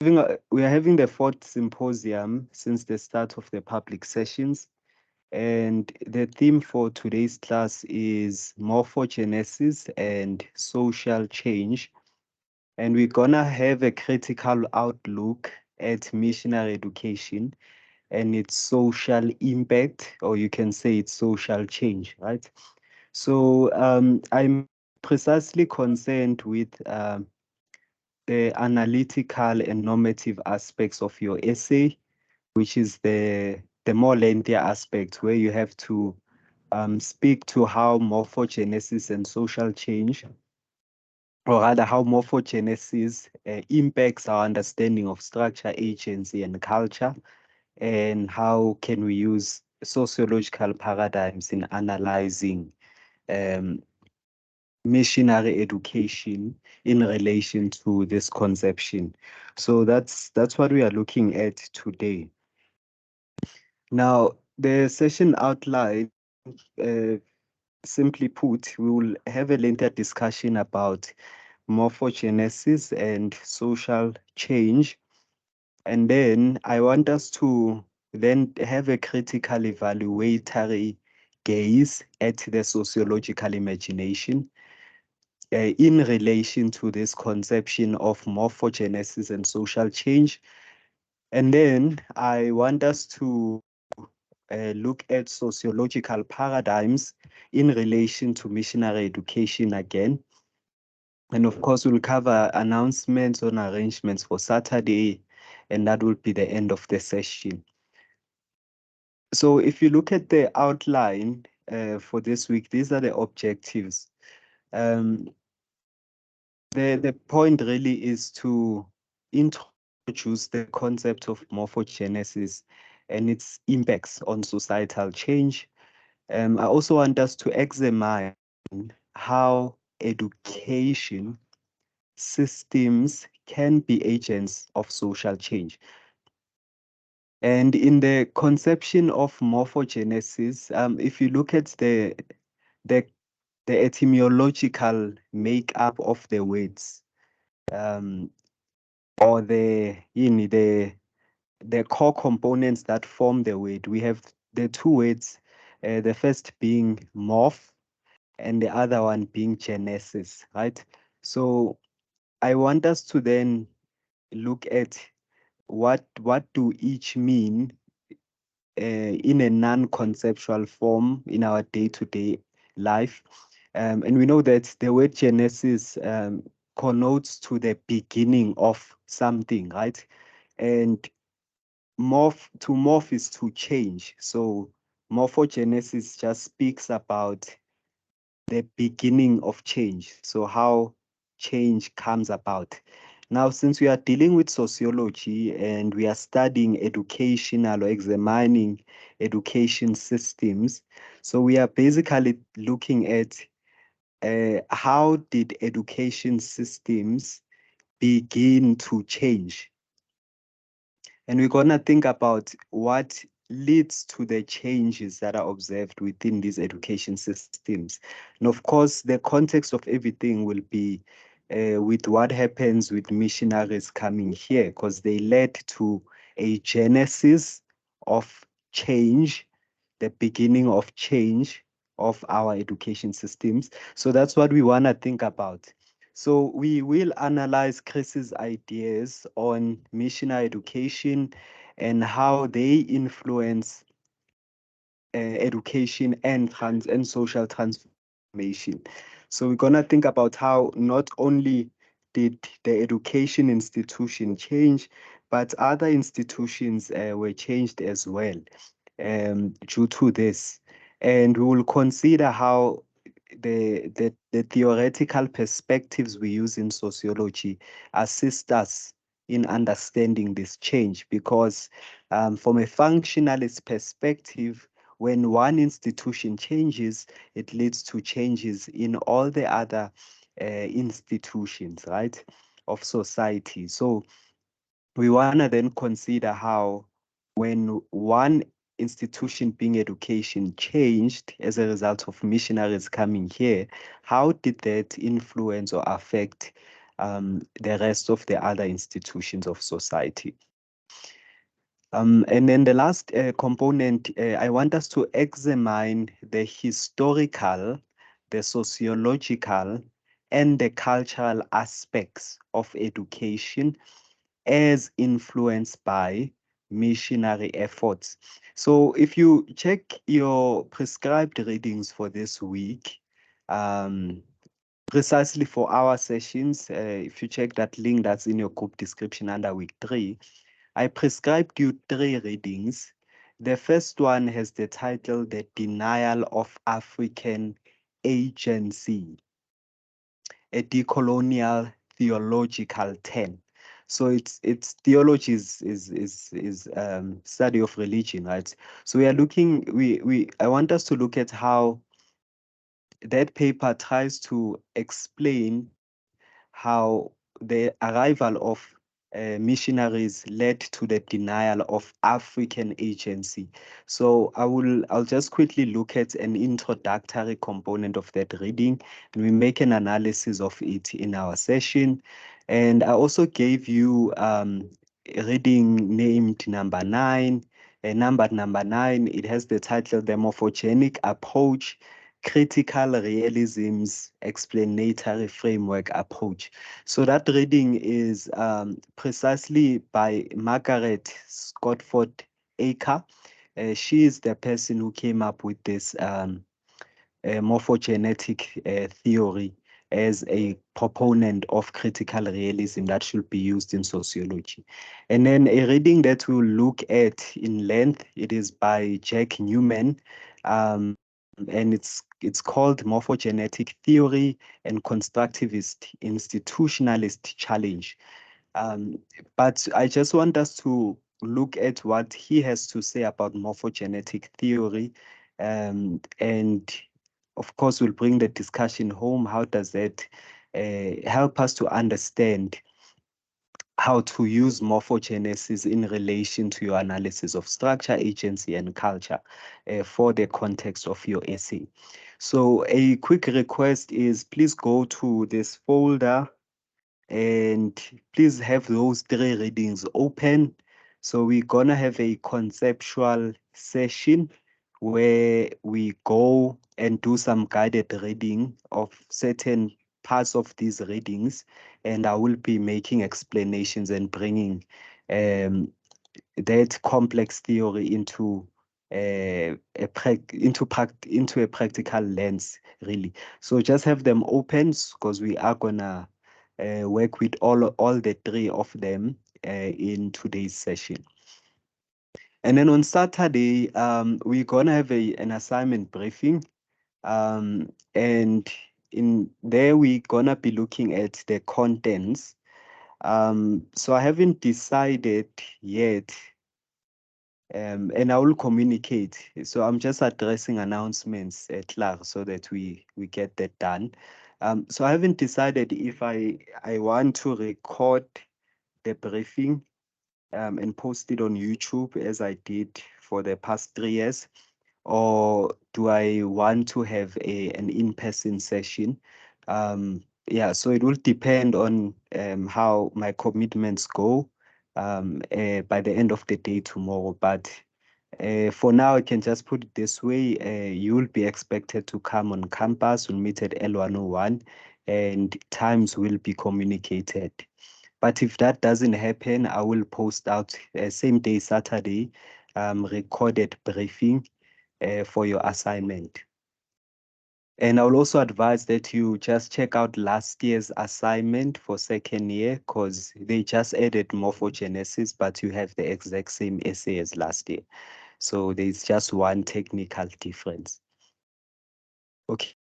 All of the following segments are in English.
We are having the fourth symposium since the start of the public sessions. And the theme for today's class is morphogenesis and social change. And we're gonna have a critical outlook at missionary education and its social impact, or you can say its social change, right? So I'm precisely concerned with the analytical and normative aspects of your essay, which is the more lengthier aspect where you have to speak to how morphogenesis and social change, or rather how morphogenesis impacts our understanding of structure, agency, and culture, and how can we use sociological paradigms in analyzing um, missionary education in relation to this conception. So that's what we are looking at today. Now, the session outline, simply put, we will have a lengthy discussion about morphogenesis and social change. And then I want us to then have a critical evaluatory gaze at the sociological imagination in relation to this conception of morphogenesis and social change. And then I want us to look at sociological paradigms in relation to missionary education again. And of course, we'll cover announcements on arrangements for Saturday, and that will be the end of the session. So if you look at the outline for this week, these are the objectives. Um, the point really is to introduce the concept of morphogenesis and its impacts on societal change. I also want us to examine how education systems can be agents of social change. And in the conception of morphogenesis, if you look at the, the etymological makeup of the words, um, or the core components that form the word, we have the two words, the first being morph and the other one being genesis, right? So I want us to then look at what do each mean in a non-conceptual form in our day-to-day life. And we know that the word genesis connotes to the beginning of something, right? And to morph is to change. So morphogenesis just speaks about the beginning of change. So how change comes about. Now, since we are dealing with sociology and we are studying educational or examining education systems, so we are basically looking at how did education systems begin to change? And we're going to think about what leads to the changes that are observed within these education systems. And of course, the context of everything will be with what happens with missionaries coming here, because they led to a genesis of change, the beginning of change of our education systems. So that's what we want to think about. So we will analyze Chris's ideas on missionary education and how they influence education and social transformation. So we're gonna think about how not only did the education institution change, but other institutions were changed as well due to this. And we will consider how the theoretical perspectives we use in sociology assist us in understanding this change, because from a functionalist perspective, when one institution changes, it leads to changes in all the other institutions, right, of society. So we want to then consider how when one institution being education changed as a result of missionaries coming here, how did that influence or affect the rest of the other institutions of society. And then the last component, I want us to examine the historical, the sociological, and the cultural aspects of education as influenced by missionary efforts. So if you check your prescribed readings for this week, precisely for our sessions, if you check that link that's in your group description under week 3, I prescribed you 3 readings. The first one has the title, The Denial of African Agency, a decolonial theological turn. So it's theology is study of religion, right? So we are looking, I want us to look at how that paper tries to explain how the arrival of missionaries led to the denial of African agency. So I'll just quickly look at an introductory component of that reading, and we make an analysis of it in our session. And I also gave you a reading named number 9. Number 9, it has the title, The Morphogenic Approach, Critical Realism's Explanatory Framework Approach. So that reading is precisely by Margaret Scottford Aker. She is the person who came up with this morphogenetic theory as a proponent of critical realism that should be used in sociology. And then a reading that we'll look at in length, it is by Jack Newman, and it's called Morphogenetic Theory and Constructivist Institutionalist Challenge. But I just want us to look at what he has to say about morphogenetic theory, and of course, we'll bring the discussion home. How does that help us to understand how to use morphogenesis in relation to your analysis of structure, agency, and culture for the context of your essay? So a quick request is please go to this folder and please have those 3 readings open. So we're gonna have a conceptual session where we go and do some guided reading of certain parts of these readings, and I will be making explanations and bringing that complex theory into into a practical lens, really. So just have them open because we are gonna work with all the 3 of them in today's session. And then on Saturday, we're gonna have an assignment briefing, and in there we're gonna be looking at the contents. So I haven't decided yet, and I will communicate. So I'm just addressing announcements at Clark so that we get that done. So I haven't decided if I want to record the briefing and post it on YouTube as I did for the past 3 years, or do I want to have an in-person session? Yeah, so it will depend on how my commitments go by the end of the day tomorrow. But for now, I can just put it this way. You will be expected to come on campus. We'll meet at L101 and times will be communicated. But if that doesn't happen, I will post out same day, Saturday, recorded briefing for your assignment. And I will also advise that you just check out last year's assignment for 2nd year because they just added morphogenesis, but you have the exact same essay as last year. So there's just one technical difference. Okay,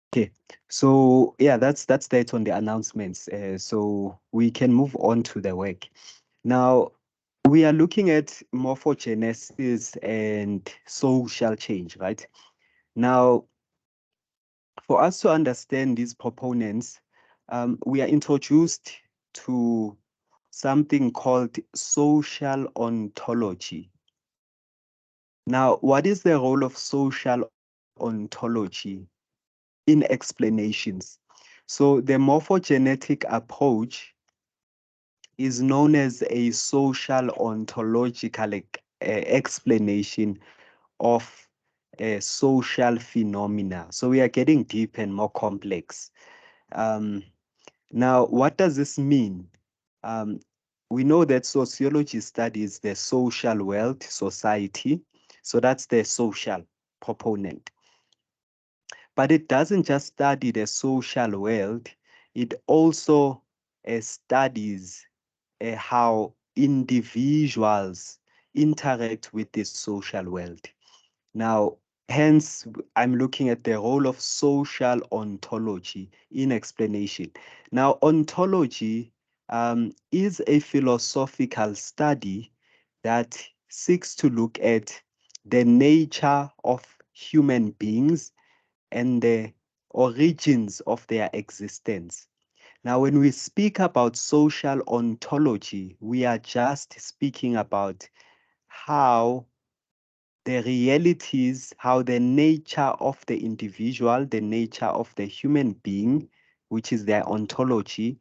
so yeah, that's that on the announcements. So we can move on to the work. Now, we are looking at morphogenesis and social change, right? Now, for us to understand these proponents, we are introduced to something called social ontology. Now, what is the role of social ontology in explanations? So the morphogenetic approach is known as a social ontological explanation of social phenomena. So we are getting deep and more complex. Now, what does this mean? Um, we know that sociology studies the social world, society. So that's the social proponent. But it doesn't just study the social world, it also studies how individuals interact with this social world. Now, hence, I'm looking at the role of social ontology in explanation. Now, ontology is a philosophical study that seeks to look at the nature of human beings and the origins of their existence. Now, when we speak about social ontology, we are just speaking about how the realities, how the nature of the individual, the nature of the human being, which is their ontology,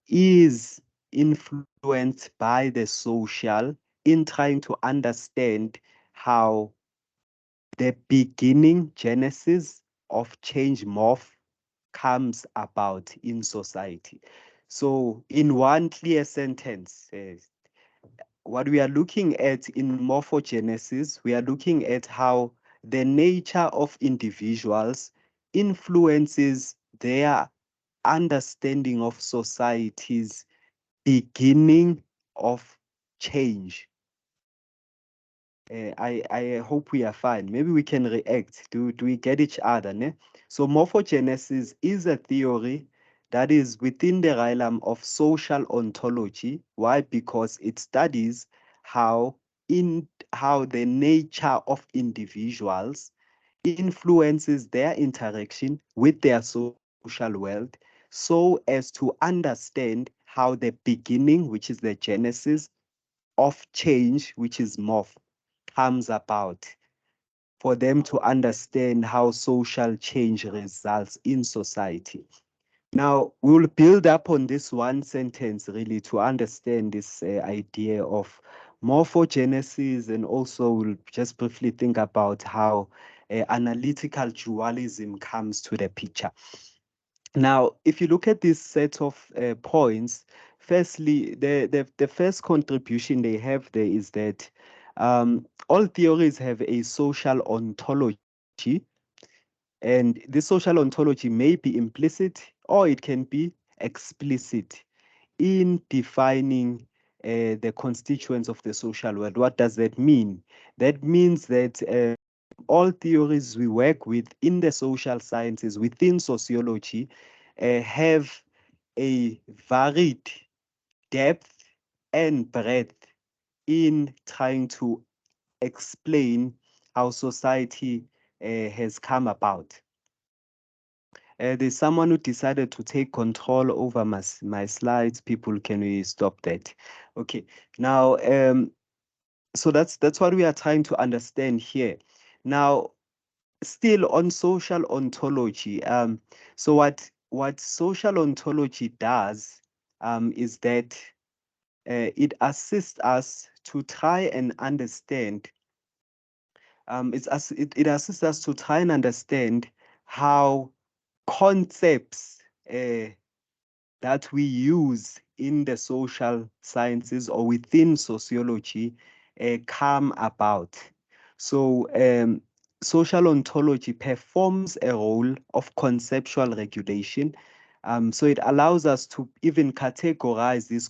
is influenced by the social in trying to understand how the beginning genesis of change morph comes about in society. So, in one clear sentence, what we are looking at in morphogenesis, we are looking at how the nature of individuals influences their understanding of society's beginning of change. I hope we are fine. Maybe we can react. Do we get each other? Ne? So morphogenesis is a theory that is within the realm of social ontology. Why? Because it studies how how the nature of individuals influences their interaction with their social world so as to understand how the beginning, which is the genesis of change, which is morph, comes about, for them to understand how social change results in society. Now, we'll build up on this one sentence really to understand this idea of morphogenesis, and also we'll just briefly think about how analytical dualism comes to the picture. Now, if you look at this set of points, firstly, the first contribution they have there is that all theories have a social ontology, and this social ontology may be implicit or it can be explicit in defining the constituents of the social world. What does that mean? That means that all theories we work with in the social sciences within sociology have a varied depth and breadth in trying to explain how society has come about. There's someone who decided to take control over my slides. People, can we stop that? Okay. Now, so that's what we are trying to understand here. Now, still on social ontology. So what social ontology does is that it assists us to try and understand. It assists us to try and understand how concepts that we use in the social sciences or within sociology come about. So social ontology performs a role of conceptual regulation. So it allows us to even categorize these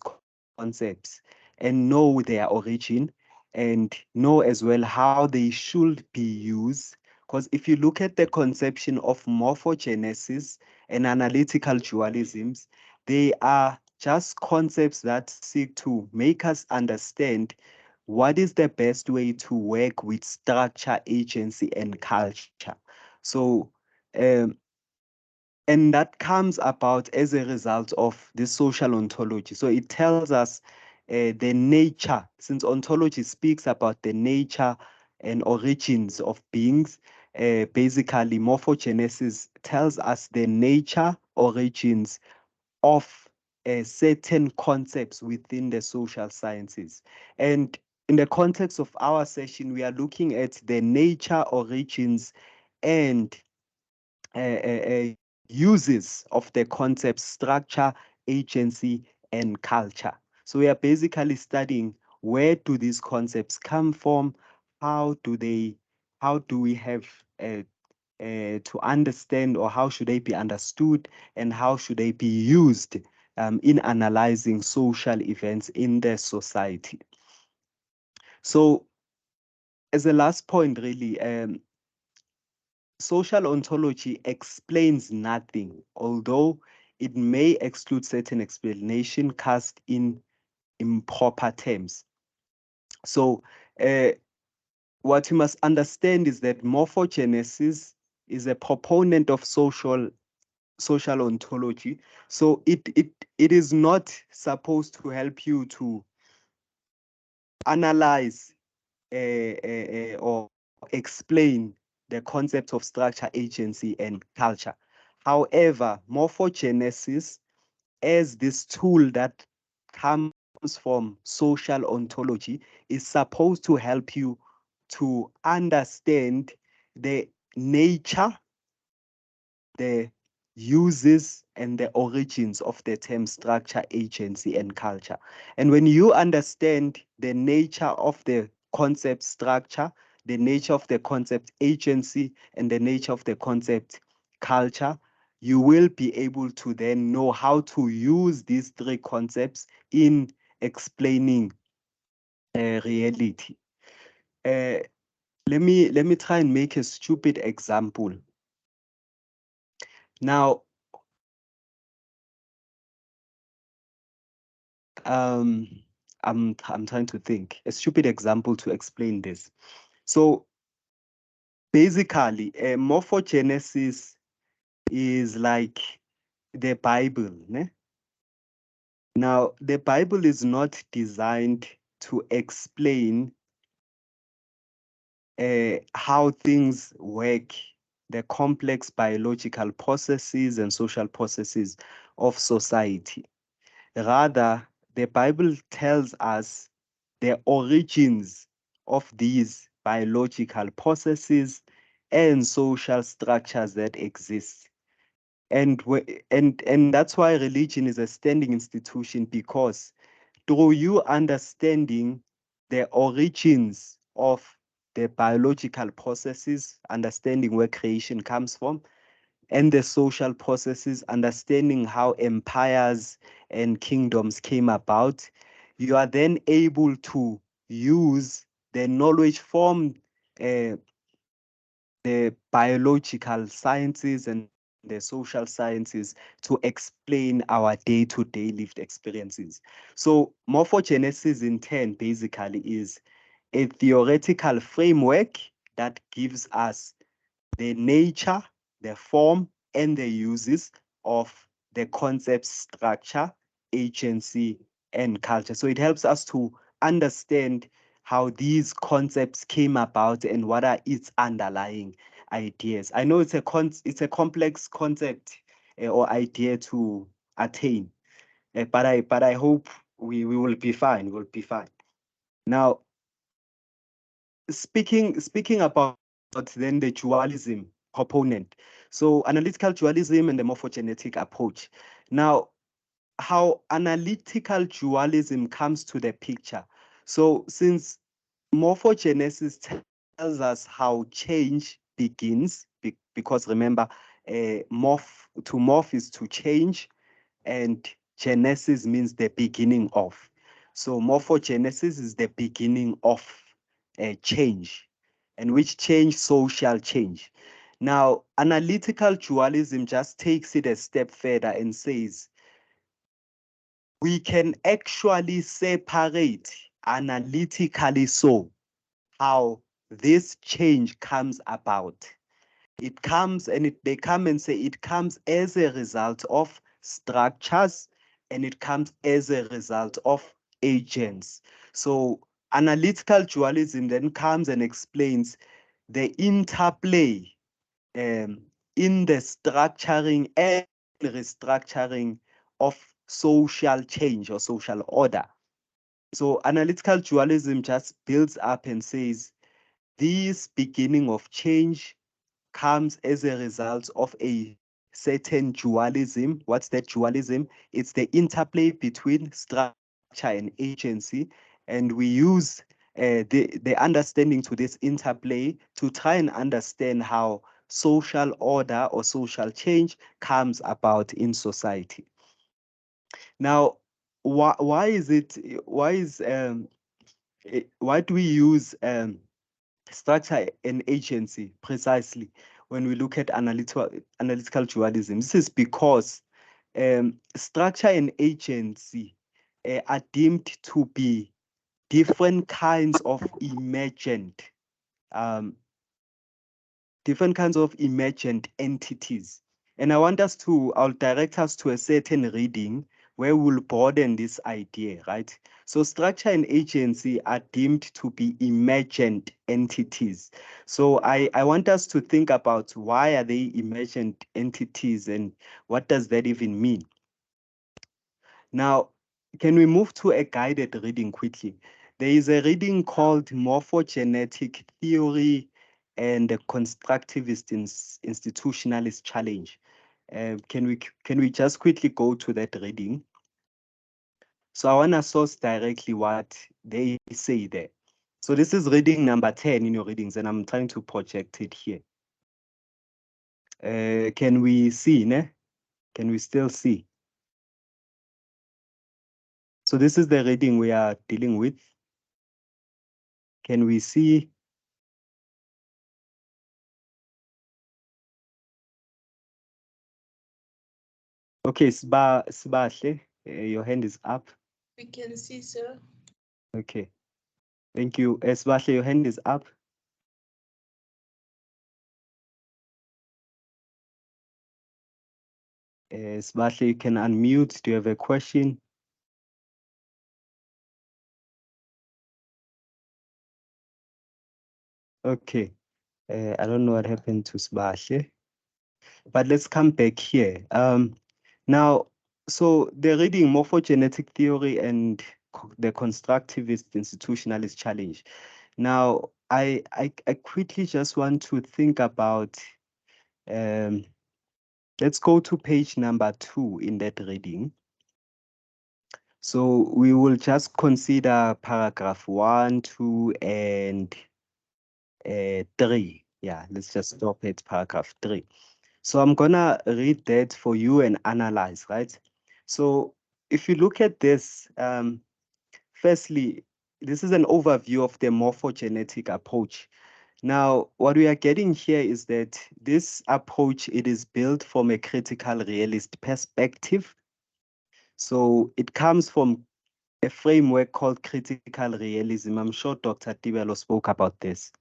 concepts and know their origin and know as well how they should be used. Because if you look at the conception of morphogenesis and analytical dualisms, they are just concepts that seek to make us understand what is the best way to work with structure, agency, and culture. So, um, and that comes about as a result of the social ontology. So it tells us the nature, since ontology speaks about the nature and origins of beings, basically morphogenesis tells us the nature, origins of certain concepts within the social sciences. And in the context of our session, we are looking at the nature, origins, and uses of the concepts structure, agency, and culture. So we are basically studying where do these concepts come from, how do we have to understand, or how should they be understood, and how should they be used in analyzing social events in the society. So as a last point, really, social ontology explains nothing, although it may exclude certain explanation cast in improper terms. So what you must understand is that morphogenesis is a proponent of social ontology. So it is not supposed to help you to analyze or explain the concept of structure, agency, and culture. However, morphogenesis, as this tool that comes from social ontology, is supposed to help you to understand the nature, the uses, and the origins of the term structure, agency, and culture. And when you understand the nature of the concept structure, the nature of the concept agency, and the nature of the concept culture, you will be able to then know how to use these three concepts in explaining reality. Let me try and make a stupid example. Now, I'm trying to think a stupid example to explain this. So basically, morphogenesis is like the Bible. Ne? Now, the Bible is not designed to explain how things work, the complex biological processes and social processes of society. Rather, the Bible tells us the origins of these biological processes and social structures that exist. And that's why religion is a standing institution, because through you understanding the origins of the biological processes, understanding where creation comes from, and the social processes, understanding how empires and kingdoms came about, you are then able to use the knowledge from the biological sciences and the social sciences to explain our day-to-day lived experiences. So morphogenesis in turn basically is a theoretical framework that gives us the nature, the form, and the uses of the concept structure, agency, and culture. So it helps us to understand how these concepts came about and what are its underlying ideas. I know it's a complex concept or idea to attain, but I hope we will be fine. We'll be fine. Now, speaking about then the dualism component. So analytical dualism and the morphogenetic approach. Now, how analytical dualism comes to the picture. So since morphogenesis tells us how change begins, because remember, to morph is to change, and genesis means the beginning of. So morphogenesis is the beginning of a change, and which change? Social change. Now, analytical dualism just takes it a step further and says we can actually separate analytically so how this change comes about. It comes and they come and say it comes as a result of structures, and it comes as a result of agents. So analytical dualism then comes and explains the interplay in the structuring and restructuring of social change or social order. So analytical dualism just builds up and says, this beginning of change comes as a result of a certain dualism. What's that dualism? It's the interplay between structure and agency. And we use the understanding to this interplay to try and understand how social order or social change comes about in society. Now, why do we use structure and agency precisely when we look at analytical dualism? This is because structure and agency are deemed to be different kinds of um, emergent entities. And I'll direct us to a certain reading where we'll broaden this idea, right? So structure and agency are deemed to be emergent entities. So I want us to think about, why are they emergent entities and what does that even mean? Now, can we move to a guided reading quickly? There is a reading called Morphogenetic Theory and the Constructivist Institutionalist Challenge. Can we just quickly go to that reading? So I want to source directly what they say there. So this is reading number 10 in your readings, and I'm trying to project it here. Can we see, ne? Can we still see? So this is the reading we are dealing with. Can we see? Okay, Sibahle, your hand is up. We can see, sir. Okay, thank you. Sibahle, your hand is up. Sibahle, you can unmute. Do you have a question? Okay, I don't know what happened to Sibahle, but let's come back here. Now, so the reading Morphogenetic Theory and the Constructivist Institutionalist Challenge. Now, I quickly just want to think about, let's go to page number 2 in that reading. So we will just consider paragraph 1, 2, and 3. Yeah, let's just stop at paragraph 3. So I'm gonna read that for you and analyze, right? So if you look at this, firstly, this is an overview of the morphogenetic approach. Now, what we are getting here is that this approach, it is built from a critical realist perspective. So it comes from a framework called critical realism. I'm sure Dr. Tibelo spoke about this.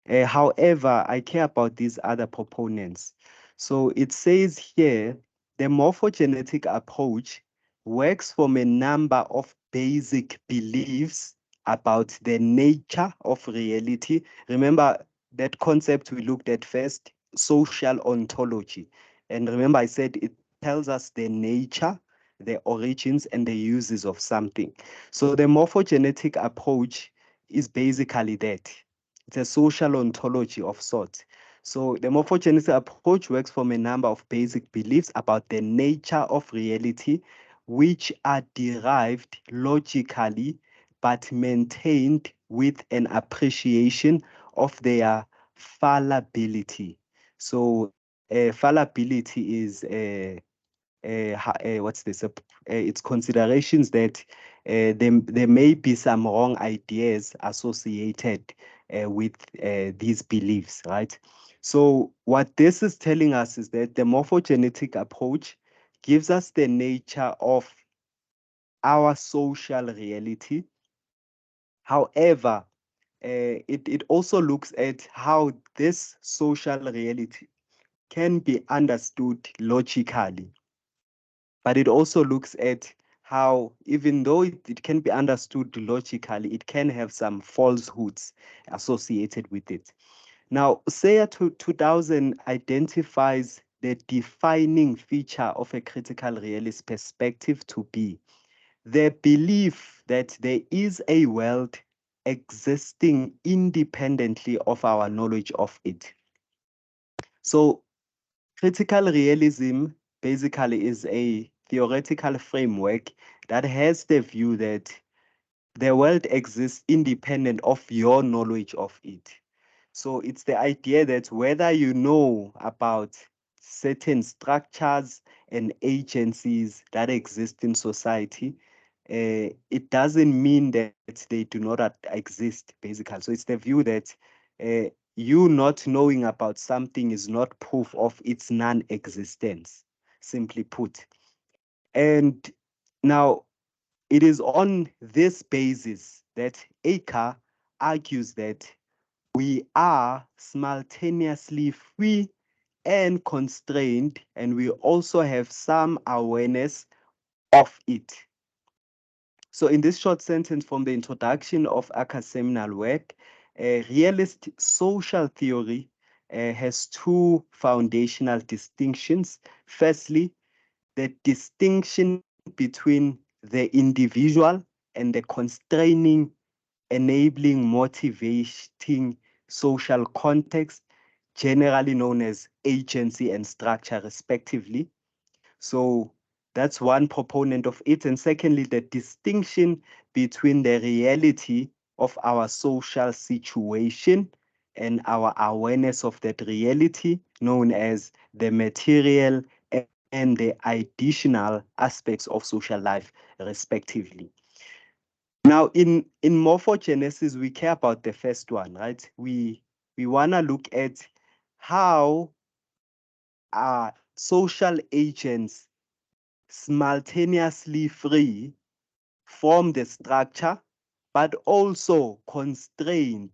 However, I care about these other proponents. So it says here, the morphogenetic approach works from a number of basic beliefs about the nature of reality. Remember that concept we looked at first, social ontology. And remember, I said it tells us the nature, the origins, and the uses of something. So the morphogenetic approach is basically that. It's a social ontology of sorts. So the morphogenesis approach works from a number of basic beliefs about the nature of reality, which are derived logically but maintained with an appreciation of their fallibility. So fallibility is what's this? It's considerations that there may be some wrong ideas associated with these beliefs, right? So what this is telling us is that the morphogenetic approach gives us the nature of our social reality. However, it also looks at how this social reality can be understood logically, but it also looks at how, even though it can be understood logically, it can have some falsehoods associated with it. Now, SAYA 2000 identifies the defining feature of a critical realist perspective to be the belief that there is a world existing independently of our knowledge of it. So critical realism basically is a theoretical framework that has the view that the world exists independent of your knowledge of it. So it's the idea that whether you know about certain structures and agencies that exist in society, it doesn't mean that they do not exist, basically. So it's the view that uh, you not knowing about something is not proof of its non-existence, simply put. And now it is on this basis that Aker argues that we are simultaneously free and constrained, and we also have some awareness of it. So in this short sentence from the introduction of Aker's seminal work, realist social theory has two foundational distinctions. Firstly, the distinction between the individual and the constraining, enabling, motivating social context, generally known as agency and structure, respectively. So that's one proponent of it. And secondly, the distinction between the reality of our social situation and our awareness of that reality, known as the material and the additional aspects of social life, respectively. Now, in morphogenesis, we care about the first one, right? We want to look at how social agents simultaneously free from the structure, but also constrained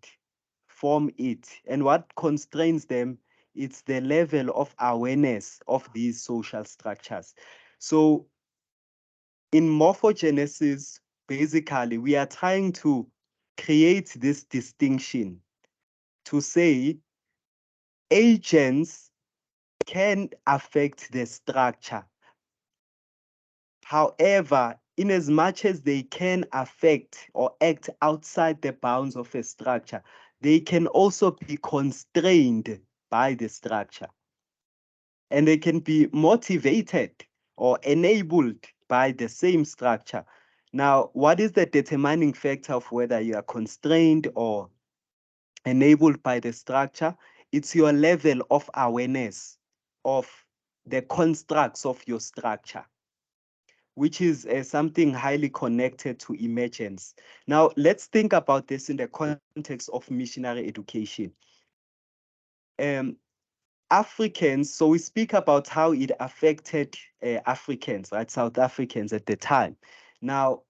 from it. And what constrains them? It's the level of awareness of these social structures. So in morphogenesis, basically, we are trying to create this distinction to say agents can affect the structure. However, in as much as they can affect or act outside the bounds of a structure, they can also be constrained by the structure. And they can be motivated or enabled by the same structure. Now, what is the determining factor of whether you are constrained or enabled by the structure? It's your level of awareness of the constructs of your structure, which is something highly connected to emergence. Now, let's think about this in the context of missionary education. Africans, so we speak about how it affected Africans, right? South Africans at the time. Now,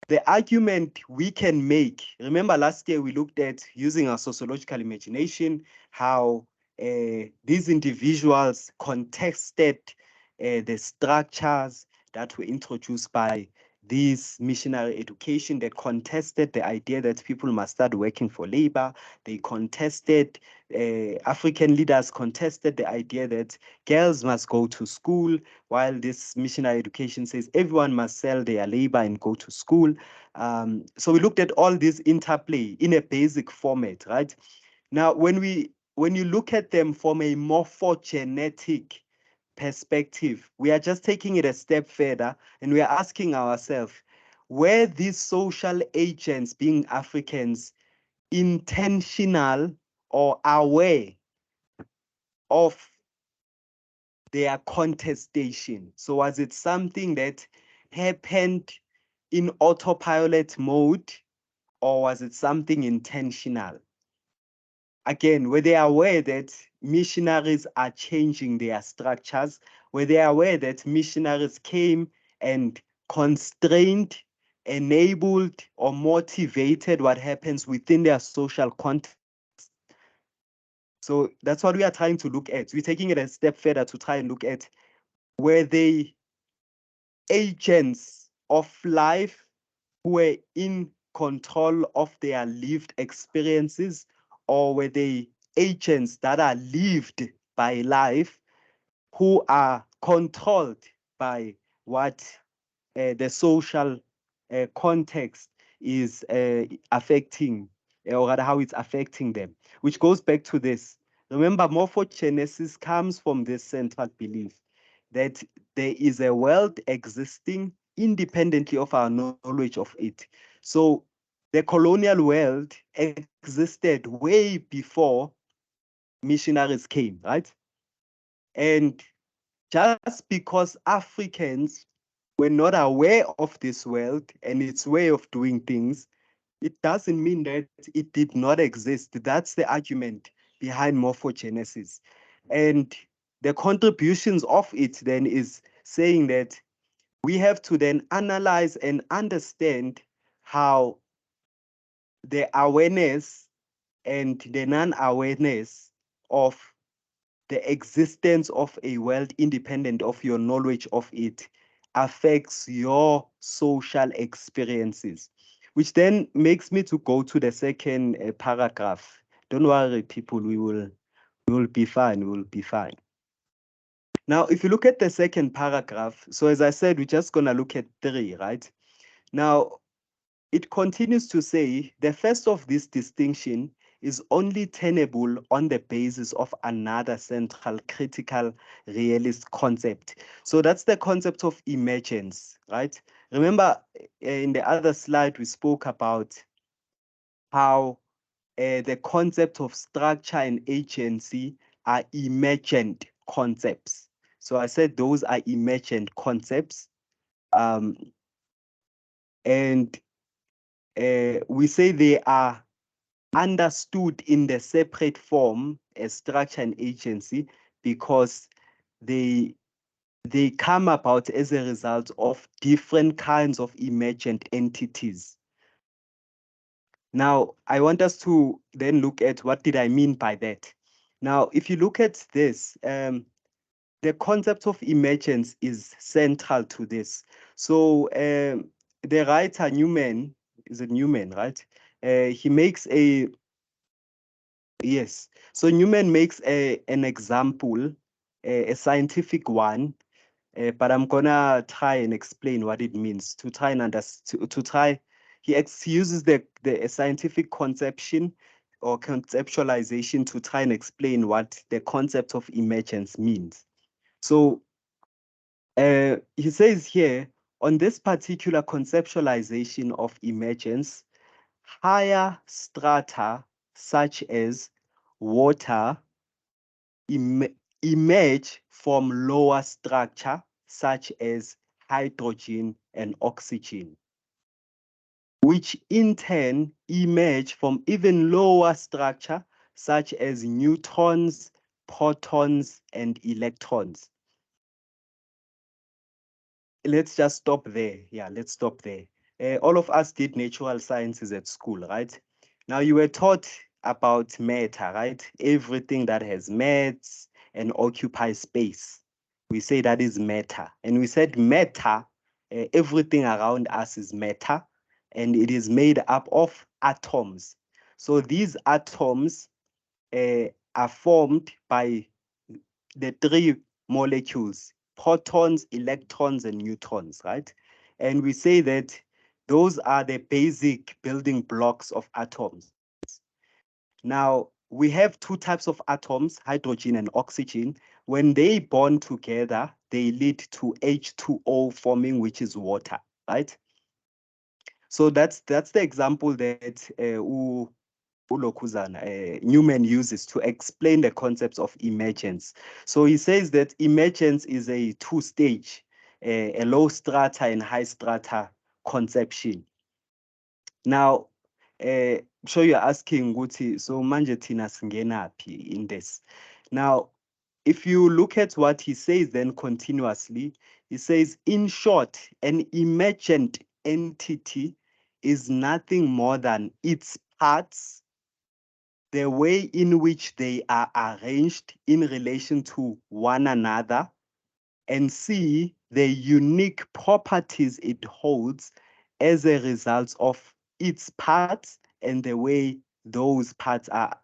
the argument we can make, remember last year we looked at using our sociological imagination, how these individuals contested the structures that were introduced by this missionary education. They contested the idea that people must start working for labor. They contested, African leaders contested the idea that girls must go to school, while this missionary education says everyone must sell their labor and go to school. So we looked at all this interplay in a basic format, right? Now, when you look at them from a morphogenetic perspective, we are just taking it a step further and we are asking ourselves, were these social agents, being Africans, intentional or aware of their contestation? So was it something that happened in autopilot mode, or was it something intentional? Again, were they aware that missionaries are changing their structures? Were they aware that missionaries came and constrained, enabled, or motivated what happens within their social context? So that's what we are trying to look at. We're taking it a step further to try and look at, were they agents of life who were in control of their lived experiences, or were they agents that are lived by life who are controlled by what the social context is affecting, or rather how it's affecting them, which goes back to this. Remember, morphogenesis comes from this central belief that there is a world existing independently of our knowledge of it. So the colonial world existed way before missionaries came, right? And just because Africans were not aware of this world and its way of doing things, it doesn't mean that it did not exist. That's the argument behind morphogenesis. And the contributions of it then is saying that we have to then analyze and understand how the awareness and the non-awareness of the existence of a world independent of your knowledge of it affects your social experiences, which then makes me to go to the second paragraph. Don't worry, people, we will be fine. We will be fine. Now, if you look at the second paragraph, so as I said, we're just going to look at three, right? Now, it continues to say the first of this distinction is only tenable on the basis of another central critical realist concept. So that's the concept of emergence, right? Remember, in the other slide, we spoke about how the concept of structure and agency are emergent concepts. So I said those are emergent concepts. And we say they are understood in the separate form as structure and agency because they come about as a result of different kinds of emergent entities. Now, I want us to then look at what did I mean by that. Now, if you look at this, the concept of emergence is central to this. So the writer Newman, is it Newman, right? He makes a Yes. So Newman makes an example, a scientific one, but I'm gonna try and explain what it means to try and understand. To try, he uses the a scientific conception or conceptualization to try and explain what the concept of emergence means. So he says here on this particular conceptualization of emergence, higher strata such as water emerge from lower structure such as hydrogen and oxygen, which in turn emerge from even lower structure such as neutrons, protons, and electrons. Let's just stop there. Yeah, let's stop there. All of us did natural sciences at school, right? Now you were taught about matter, right? Everything that has mass and occupies space. We say that is matter. And we said matter, everything around us is matter, and it is made up of atoms. So these atoms are formed by the three molecules, protons, electrons, and neutrons, right? And we say that those are the basic building blocks of atoms. Now, we have two types of atoms, hydrogen and oxygen. When they bond together, they lead to H2O forming, which is water, right? So that's the example that Newman uses to explain the concepts of emergence. So he says that emergence is a two-stage, a low strata and high strata conception. Now, sure you're asking, Guti, so manje thina singenaphi in this? Now, if you look at what he says then continuously, he says, in short, an emergent entity is nothing more than its parts, the way in which they are arranged in relation to one another, and C, the unique properties it holds as a result of its parts and the way those parts are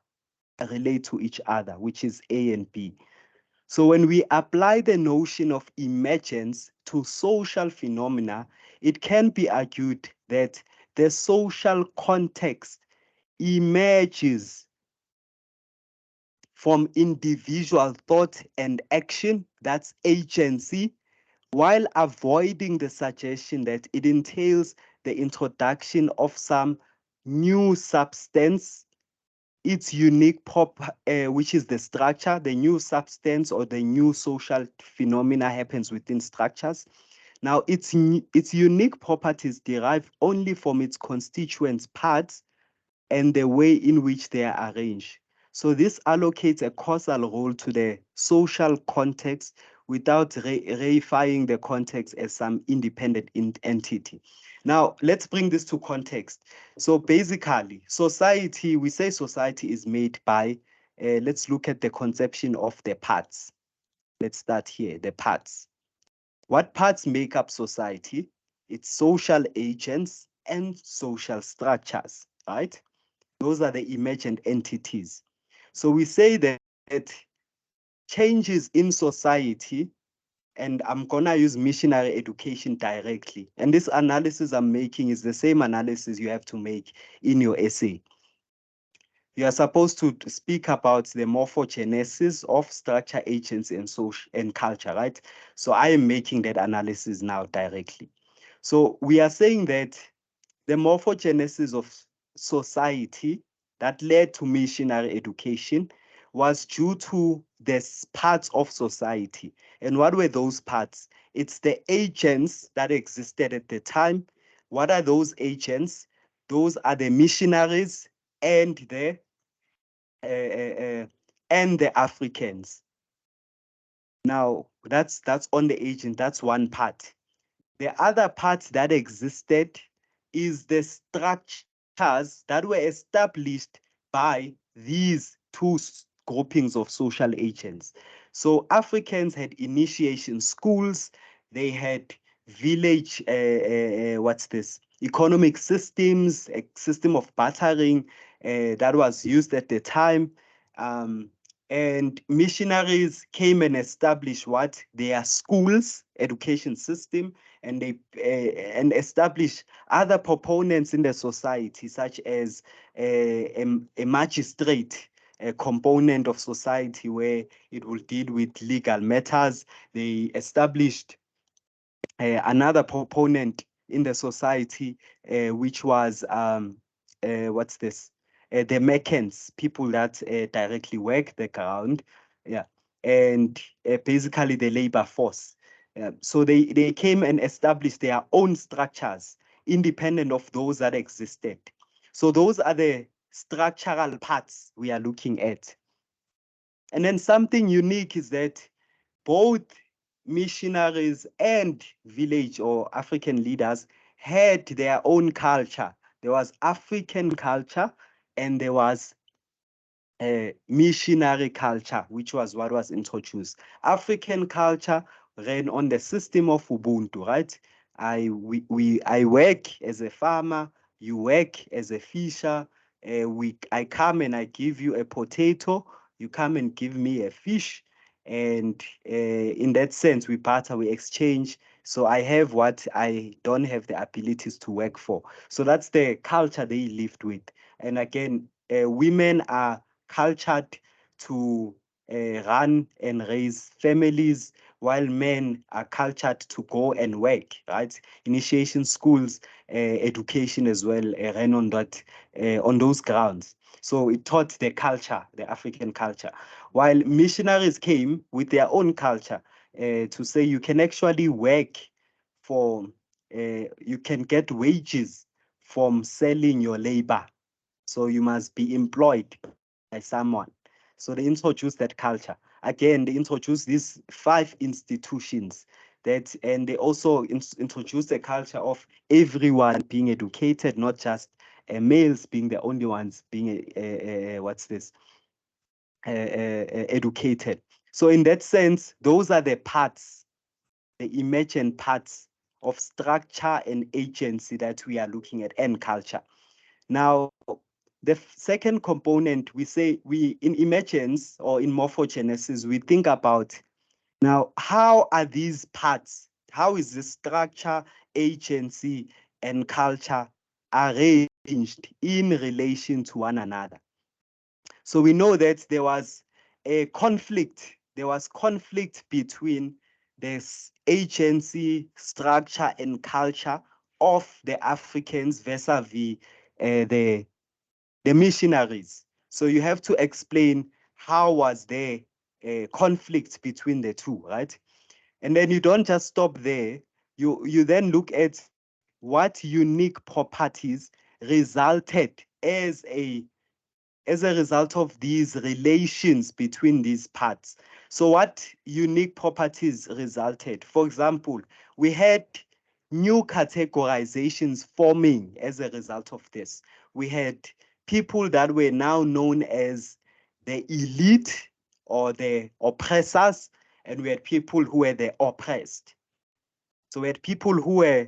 relate to each other, which is A and B. So when we apply the notion of emergence to social phenomena, it can be argued that the social context emerges from individual thought and action, that's agency, while avoiding the suggestion that it entails the introduction of some new substance, its unique which is the structure, the new substance or the new social phenomena happens within structures. Now, its unique properties derive only from its constituent parts and the way in which they are arranged. So this allocates a causal role to the social context without reifying the context as some independent entity. Now, let's bring this to context. So basically, society, we say society is made by, let's look at the conception of the parts. Let's start here, the parts. What parts make up society? It's social agents and social structures, right? Those are the emergent entities. So we say that changes in society, and I'm going to use missionary education directly. And this analysis I'm making is the same analysis you have to make in your essay. You are supposed to speak about the morphogenesis of structure, agents, and social and culture, right? So I am making that analysis now directly. So we are saying that the morphogenesis of society that led to missionary education was due to the parts of society. And what were those parts? It's the agents that existed at the time. What are those agents? Those are the missionaries and the Africans. Now, that's on the agent. That's one part. The other part that existed is the structures that were established by these two groupings of social agents. So Africans had initiation schools, they had village, what's this? Economic systems, a system of bartering that was used at the time. And missionaries came and established what? Their schools, education system, and they and establish other proponents in the society, such as a magistrate, a component of society where it will deal with legal matters. They established another proponent in the society, which was what's this? The mechanics, people that directly work the ground, yeah, and basically the labor force. So they came and established their own structures, independent of those that existed. So those are the structural parts we are looking at. And then something unique is that both missionaries and village or African leaders had their own culture. There was African culture and there was missionary culture, which was what was introduced. African culture ran on the system of Ubuntu, right? I work as a farmer, you work as a fisher. I come and I give you a potato, you come and give me a fish, and in that sense, we barter, we exchange. So I have what I don't have the abilities to work for. So that's the culture they lived with. And again, women are cultured to run and raise families, while men are cultured to go and work, right? Initiation schools, education as well, ran on that, on those grounds. So it taught the culture, the African culture, while missionaries came with their own culture to say you can actually work for, you can get wages from selling your labor. So you must be employed by someone. So they introduced that culture. Again, they introduced these 5 institutions that, and they also introduced a culture of everyone being educated, not just males being the only ones being, what's this, educated. So in that sense, those are the parts, the emergent parts of structure and agency that we are looking at, and culture. Now, The second component, we say in emergence or in morphogenesis, we think about now, how are these parts, how is the structure, agency, and culture arranged in relation to one another? So we know that there was a conflict. There was conflict between this agency, structure, and culture of the Africans vis-a-vis the missionaries. So you have to explain how was there a conflict between the two, right? And then you don't just stop there. You then look at what unique properties resulted as a result of these relations between these parts. So what unique properties resulted? For example, we had new categorizations forming as a result of this. We had people that were now known as the elite or the oppressors, and we had people who were the oppressed. So we had people who were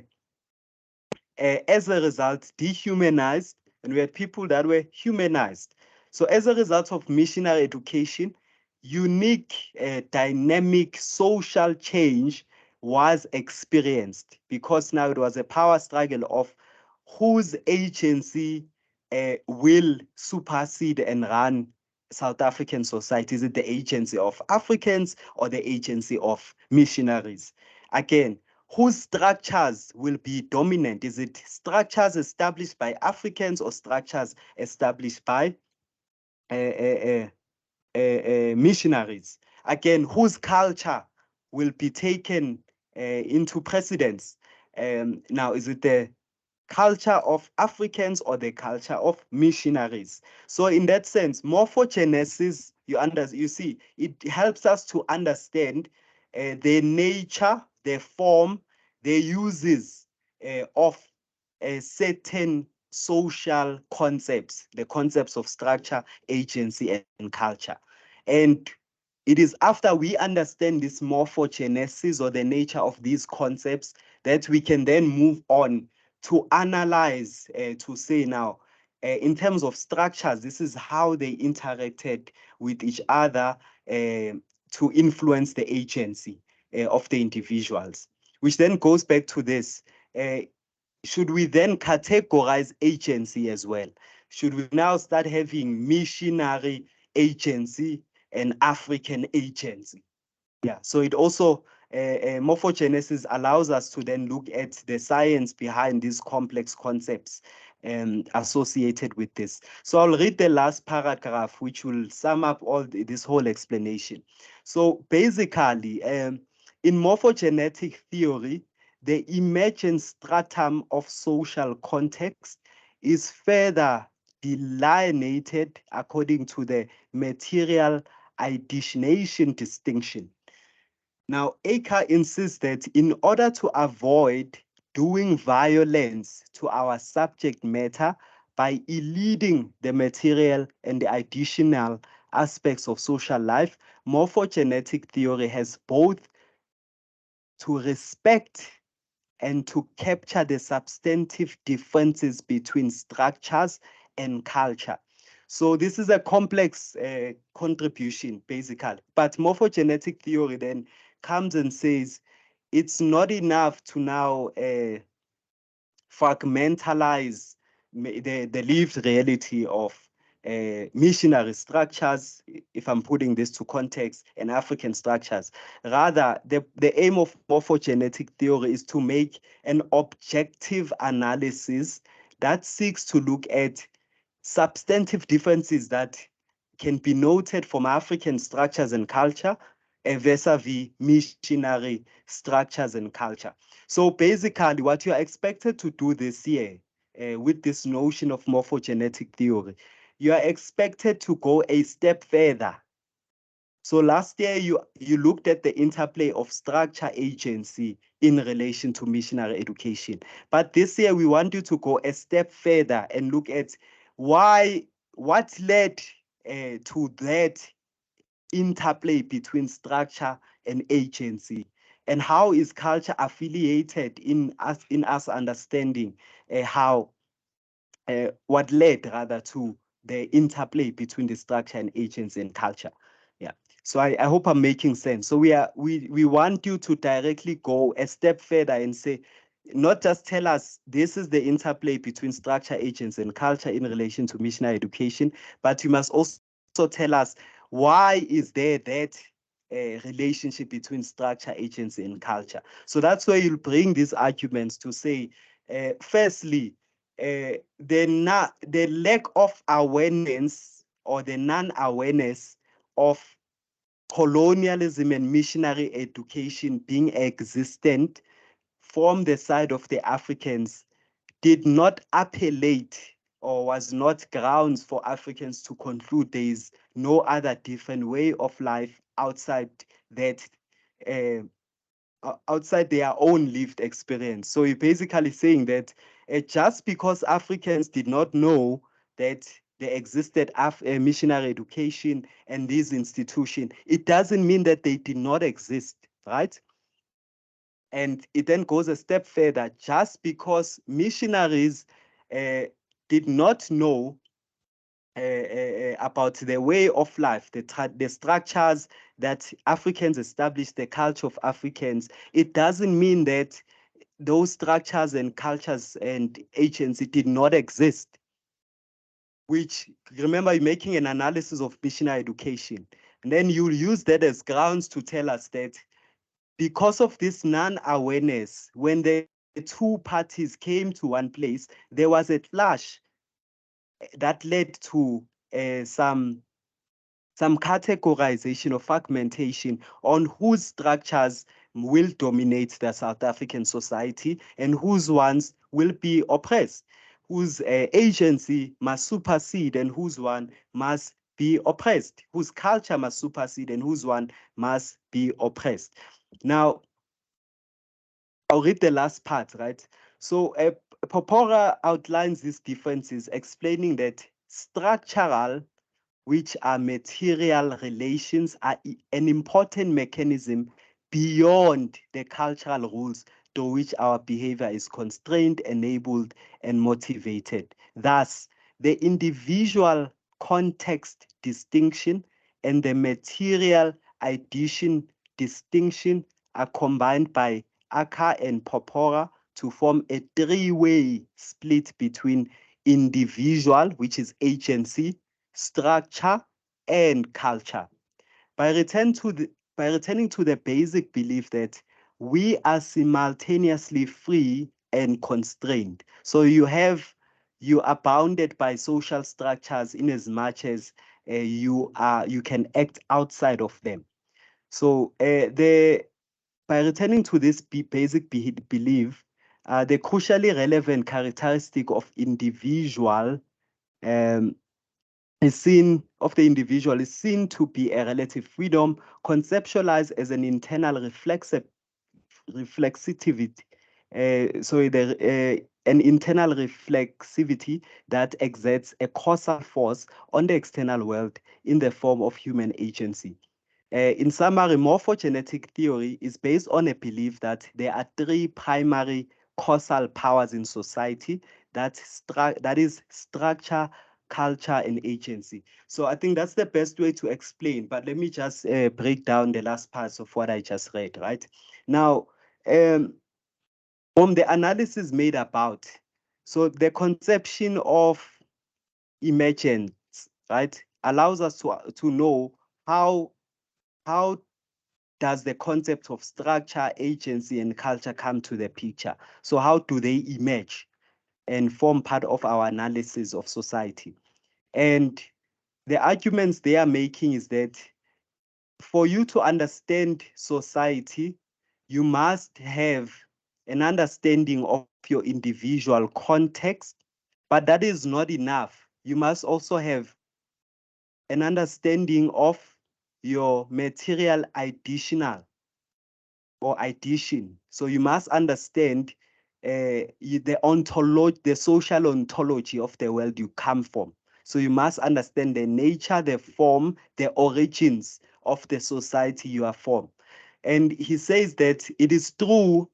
as a result, dehumanized, and we had people that were humanized. So as a result of missionary education, unique, dynamic social change was experienced because now it was a power struggle of whose agency will supersede and run South African society. Is it the agency of Africans or the agency of missionaries? Again, whose structures will be dominant? Is it structures established by Africans or structures established by missionaries? Again, whose culture will be taken into precedence? Now, is it the culture of Africans or the culture of missionaries? So in that sense, morphogenesis, you see, it helps us to understand the nature, the form, the uses of certain social concepts, the concepts of structure, agency, and culture. And it is after we understand this morphogenesis or the nature of these concepts that we can then move on to analyze, to say now, in terms of structures, this is how they interacted with each other to influence the agency of the individuals, which then goes back to this. Should we then categorize agency as well? Should we now start having missionary agency and African agency? Yeah, so it also, morphogenesis allows us to then look at the science behind these complex concepts associated with this. So I'll read the last paragraph, which will sum up all this whole explanation. So basically, in morphogenetic theory, the emergent stratum of social context is further delineated according to the material additionation distinction. Now, Aker insists that in order to avoid doing violence to our subject matter by eluding the material and the additional aspects of social life, morphogenetic theory has both to respect and to capture the substantive differences between structures and culture. So this is a complex contribution, basically. But morphogenetic theory then comes and says it's not enough to now fragmentalize the lived reality of missionary structures, if I'm putting this to context, and African structures. Rather, the aim of morphogenetic theory is to make an objective analysis that seeks to look at substantive differences that can be noted from African structures and culture vis-a-vis missionary structures and culture. So basically, what you're expected to do this year with this notion of morphogenetic theory, you are expected to go a step further. So last year, you looked at the interplay of structure agency in relation to missionary education. But this year, we want you to go a step further and look at what led to that interplay between structure and agency, and how is culture affiliated in us understanding how what led rather to the interplay between the structure and agency and culture. Yeah. So I hope I'm making sense. So we want you to directly go a step further and say, not just tell us this is the interplay between structure, agents, and culture in relation to missionary education, but you must also tell us why is there that relationship between structure, agency, and culture. So that's where you'll bring these arguments to say, firstly, the lack of awareness or the non-awareness of colonialism and missionary education being existent from the side of the Africans did not appellate or was not grounds for Africans to conclude there is no other different way of life outside that uh, outside their own lived experience. So you're basically saying that just because Africans did not know that there existed missionary education and these institutions, it doesn't mean that they did not exist, right? And it then goes a step further. Just because missionaries did not know about the way of life, the structures that Africans established, the culture of Africans, it doesn't mean that those structures and cultures and agency did not exist. Which, remember, you're making an analysis of missionary education. And then you use that as grounds to tell us that because of this non-awareness, when the two parties came to one place, there was a clash that led to some categorization or fragmentation on whose structures will dominate the South African society and whose ones will be oppressed, whose agency must supersede and whose one must be oppressed, whose culture must supersede and whose one must be oppressed. Now, I'll read the last part, right? So Popora outlines these differences, explaining that structural, which are material relations, are an important mechanism beyond the cultural rules to which our behavior is constrained, enabled, and motivated. Thus, the individual context distinction and the material addition distinction are combined by Aka and Popora to form a three-way split between individual, which is agency, structure, and culture. By, by returning to the basic belief that we are simultaneously free and constrained. So you are bounded by social structures in as much as you can act outside of them. So by returning to this basic belief, the crucially relevant characteristic of individual um, is seen to be a relative freedom conceptualized as an internal reflexivity. An internal reflexivity that exerts a causal force on the external world in the form of human agency. In summary, morphogenetic theory is based on a belief that there are three primary causal powers in society, that is structure, culture, and agency. So I think that's the best way to explain, but let me just break down the last parts of what I just read, right? Now, from the analysis made about, so the conception of emergence, right, allows us to know how does the concept of structure, agency, and culture come to the picture? So how do they emerge and form part of our analysis of society? And the arguments they are making is that for you to understand society, you must have an understanding of your individual context, but that is not enough. You must also have an understanding of your material additional or addition. So you must understand the social ontology of the world you come from. So you must understand the nature, the form, the origins of the society you are from. And he says that it is through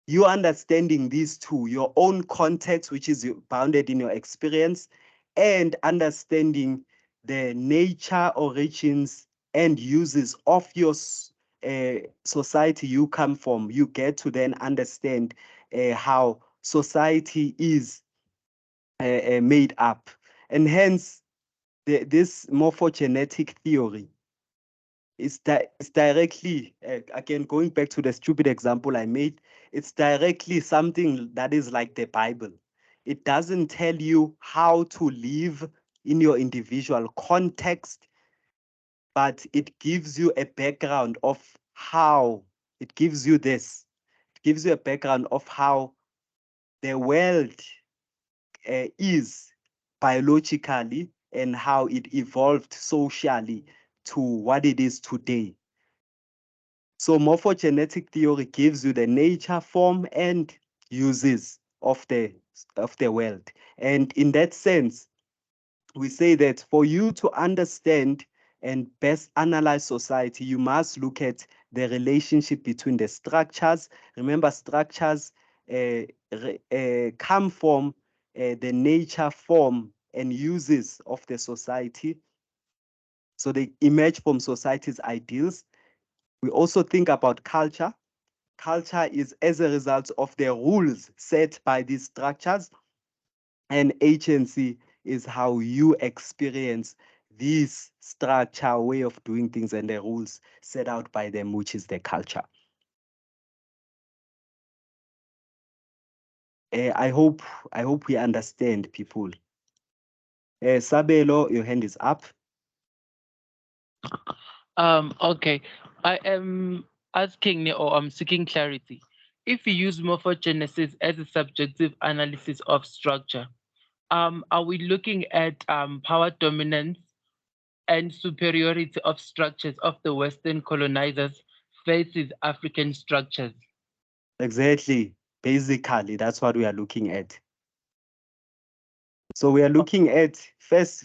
you understanding these two, your own context, which is bounded in your experience, and understanding the nature, origins, and uses of your society you come from, you get to then understand how society is made up. And hence, this morphogenetic theory is directly, again, going back to the stupid example I made, it's directly something that is like the Bible. It doesn't tell you how to live in your individual context, but it gives you a background of how, it gives you this, it gives you a background of how the world is biologically and how it evolved socially to what it is today. So morphogenetic theory gives you the nature, form, and uses of the world. And in that sense, we say that for you to understand and best analyze society, you must look at the relationship between the structures. Remember, structures come from the nature, form, and uses of the society. So they emerge from society's ideals. We also think about culture. Culture is as a result of the rules set by these structures, and agency is how you experience this structure, way of doing things, and the rules set out by them, which is the culture. I hope we understand, people. Sabelo, your hand is up. Okay. I am asking or I'm seeking clarity. If we use morphogenesis as a subjective analysis of structure, are we looking at power dominance and superiority of structures of the Western colonizers versus African structures? Exactly. Basically, that's what we are looking at. So we are looking at first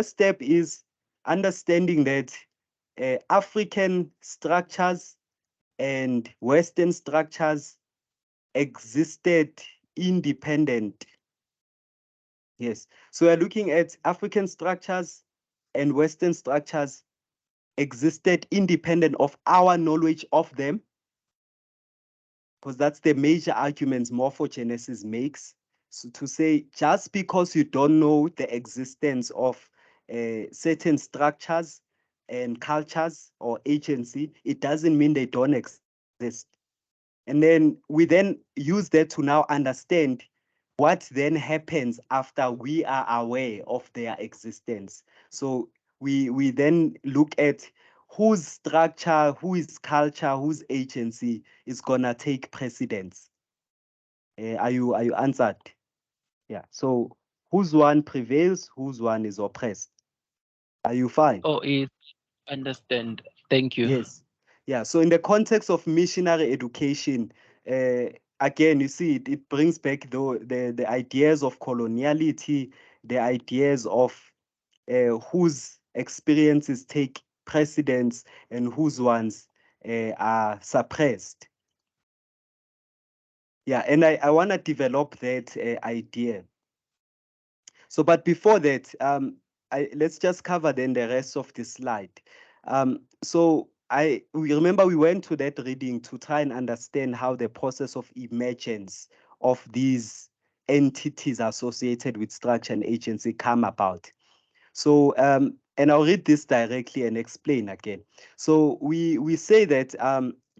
step is understanding that African structures and Western structures existed independent. Yes. So we're looking at African structures and Western structures existed independent of our knowledge of them, because that's the major arguments morphogenesis makes. So to say just because you don't know the existence of certain structures and cultures or agency, it doesn't mean they don't exist. And then we then use that to now understand what then happens after we are aware of their existence. So we then look at whose structure, whose culture, whose agency is gonna take precedence. Are you answered? Yeah. So whose one prevails, whose one is oppressed? Are you fine? Oh, is understand. Thank you. Yes. Yeah. So in the context of missionary education, uh, again, you see, it brings back the ideas of coloniality, the ideas of whose experiences take precedence and whose ones are suppressed. Yeah, and I want to develop that idea. So, but before that, let's just cover then the rest of the slide. So we remember we went to that reading to try and understand how the process of emergence of these entities associated with structure and agency come about. So, and I'll read this directly and explain again. So we say that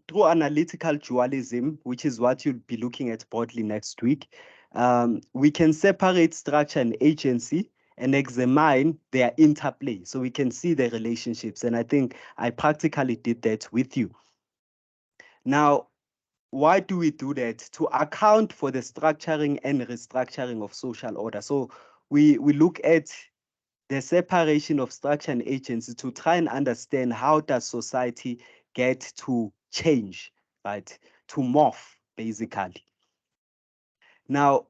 through analytical dualism, which is what you'll be looking at broadly next week, we can separate structure and agency and examine their interplay so we can see the relationships. And I think I practically did that with you. Now, why do we do that? To account for the structuring and restructuring of social order. So we look at the separation of structure and agency to try and understand how does society get to change, right? To morph, basically. Now,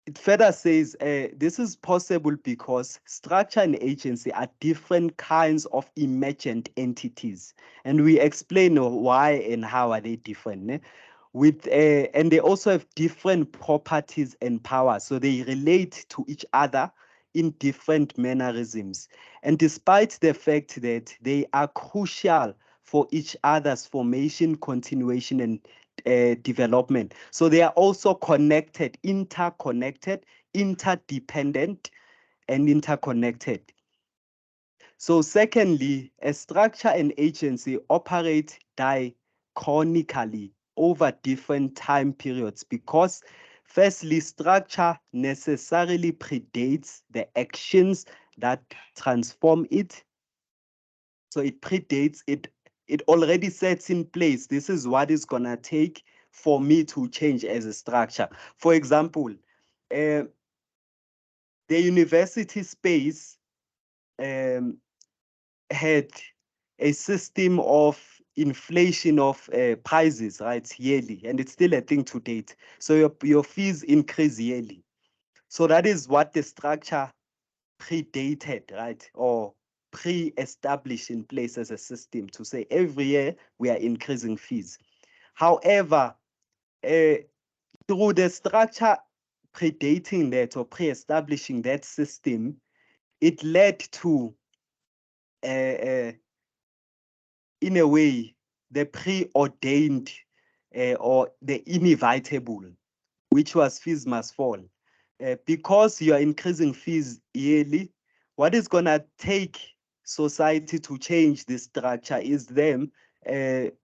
it further says this is possible because structure and agency are different kinds of emergent entities. And we explain why and how are they different. And they also have different properties and powers. So they relate to each other in different mannerisms. And despite the fact that they are crucial for each other's formation, continuation, and development. So they are also connected, interconnected, interdependent, and interconnected. So secondly, a structure and agency operate diachronically over different time periods because firstly, structure necessarily predates the actions that transform it. So it predates it. It already sets in place. This is what it's gonna take for me to change as a structure. For example, the university space had a system of inflation of prices, right, yearly, and it's still a thing to date. So your fees increase yearly. So that is what the structure predated, right, or pre-established in place as a system to say every year we are increasing fees. However, through the structure predating that or pre-establishing that system, it led to in a way, the preordained or the inevitable, which was fees must fall. Because you are increasing fees yearly, what is going to take society to change this structure is them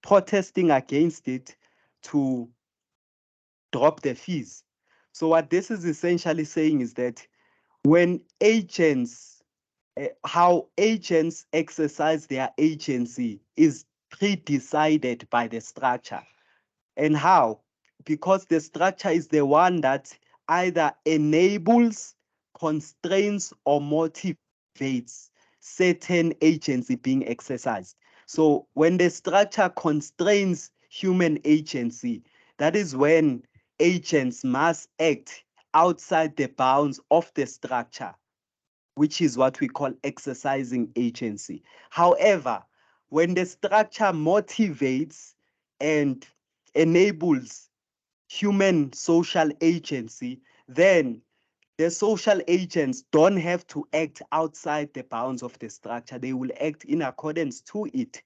protesting against it to drop the fees. So what this is essentially saying is that when agents how agents exercise their agency is pre-decided by the structure. And how? Because the structure is the one that either enables, constrains, or motivates certain agency being exercised. So when the structure constrains human agency, that is when agents must act outside the bounds of the structure, which is what we call exercising agency. However, when the structure motivates and enables human social agency, then the social agents don't have to act outside the bounds of the structure. They will act in accordance to it.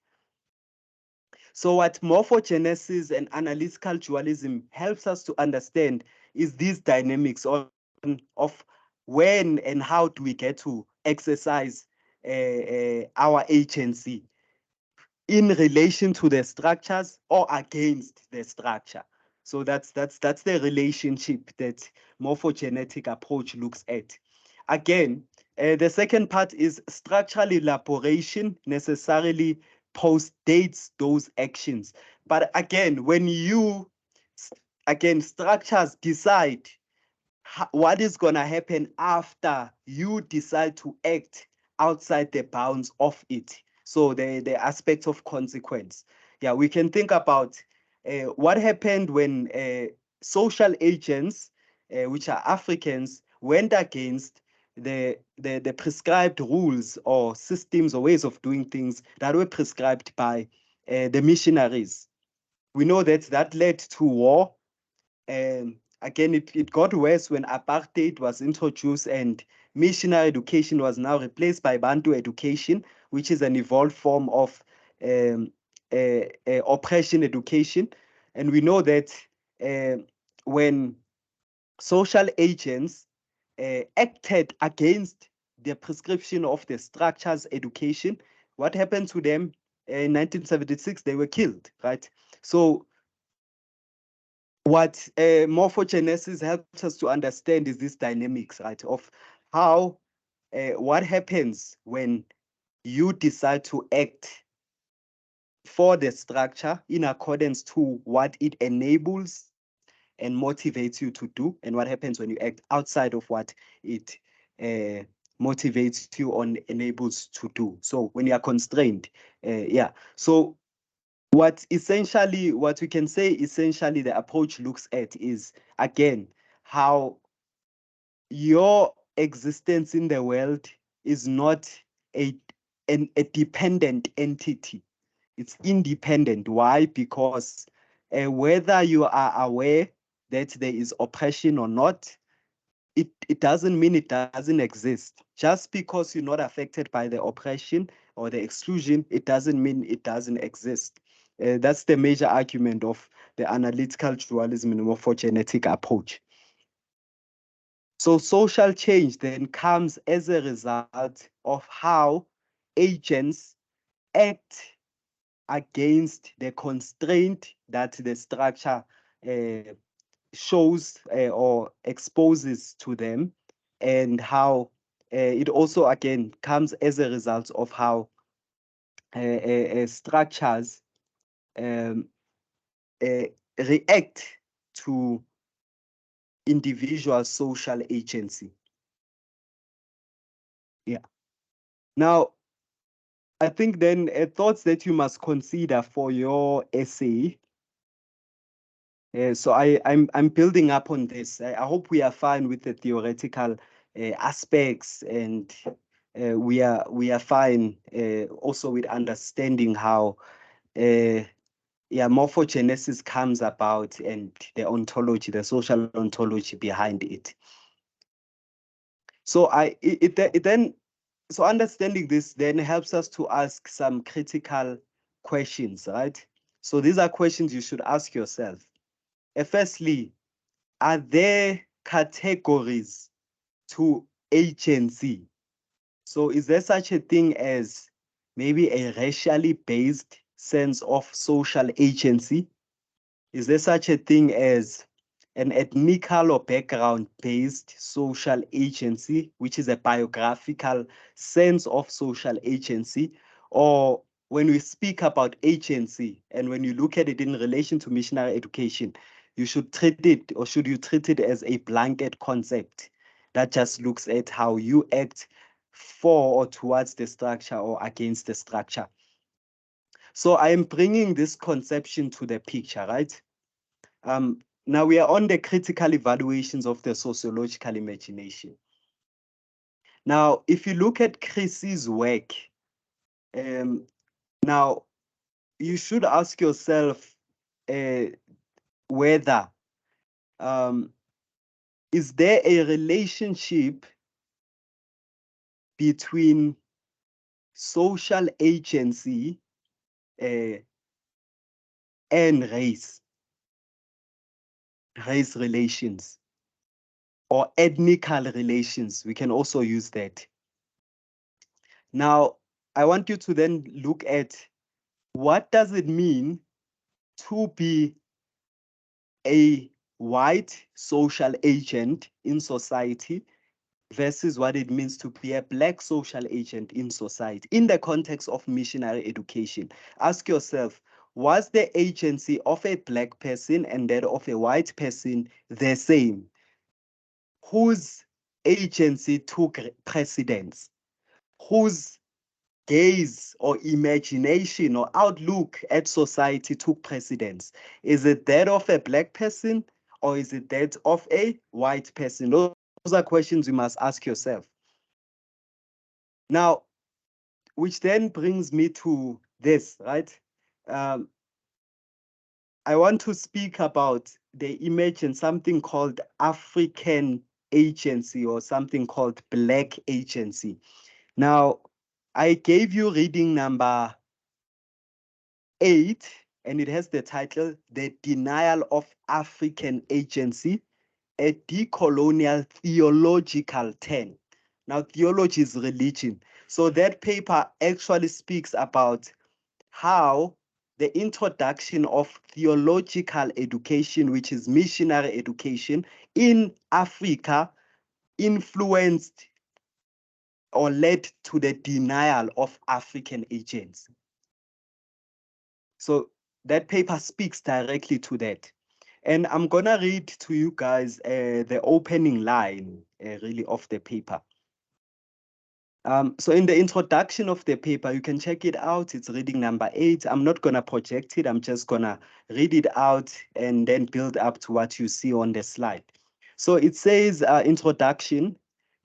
So what morphogenesis and analytical dualism helps us to understand is these dynamics of when and how do we get to exercise our agency in relation to the structures or against the structure. So that's the relationship that morphogenetic approach looks at. Again, the second part is structural elaboration necessarily postdates those actions. But again, when you, again, structures decide what is going to happen after you decide to act outside the bounds of it. So the aspect of consequence. Yeah, we can think about what happened when social agents, which are Africans, went against the prescribed rules or systems or ways of doing things that were prescribed by the missionaries. We know that led to war. Again, it got worse when apartheid was introduced and missionary education was now replaced by Bantu education, which is an evolved form of oppression education. And we know that when social agents acted against the prescription of the structures education, what happened to them in 1976? They were killed, right? So what morphogenesis helps us to understand is this dynamics, right, of how what happens when you decide to act for the structure in accordance to what it enables and motivates you to do, and what happens when you act outside of what it motivates you or enables to do. So when you are constrained, yeah. So what we can say essentially the approach looks at is, again, how your existence in the world is not a dependent entity. It's independent. Why? Because whether you are aware that there is oppression or not, it doesn't mean it doesn't exist. Just because you're not affected by the oppression or the exclusion, it doesn't mean it doesn't exist. That's the major argument of the analytical dualism and morphogenetic approach. So social change then comes as a result of how agents act against the constraint that the structure shows or exposes to them, and how it also again comes as a result of how structures um, react to individual social agency. Yeah. Now, I think then thoughts that you must consider for your essay. So I'm building up on this. I hope we are fine with the theoretical aspects, and we are fine also with understanding how morphogenesis comes about and the ontology, the social ontology behind it. So so understanding this then helps us to ask some critical questions, right? So these are questions you should ask yourself. Firstly, are there categories to agency? So is there such a thing as maybe a racially based sense of social agency? Is there such a thing as an ethnical or background-based social agency, which is a biographical sense of social agency? Or when we speak about agency, and when you look at it in relation to missionary education, you should treat it, or should you treat it as a blanket concept that just looks at how you act for or towards the structure or against the structure? So I am bringing this conception to the picture, right? Now we are on the critical evaluations of the sociological imagination. Now, if you look at Chris's work, now you should ask yourself whether is there a relationship between social agency and race relations, or ethnical relations? We can also use that. Now, I want you to then look at what does it mean to be a white social agent in society versus what it means to be a black social agent in society in the context of missionary education. Ask yourself, was the agency of a black person and that of a white person the same? Whose agency took precedence? Whose gaze or imagination or outlook at society took precedence? Is it that of a black person, or is it that of a white person? Those are questions you must ask yourself. Now, which then brings me to this, right? I want to speak about the emergence, something called African agency, or something called black agency. Now, I gave you reading number 8, and it has the title, The Denial of African Agency, a Decolonial Theological Turn. Now, theology is religion. So that paper actually speaks about how the introduction of theological education, which is missionary education in Africa, influenced or led to the denial of African agency. So that paper speaks directly to that. And I'm going to read to you guys the opening line, really, of the paper. So in the introduction of the paper, you can check it out. It's reading number 8. I'm not going to project it. I'm just going to read it out and then build up to what you see on the slide. So it says, introduction,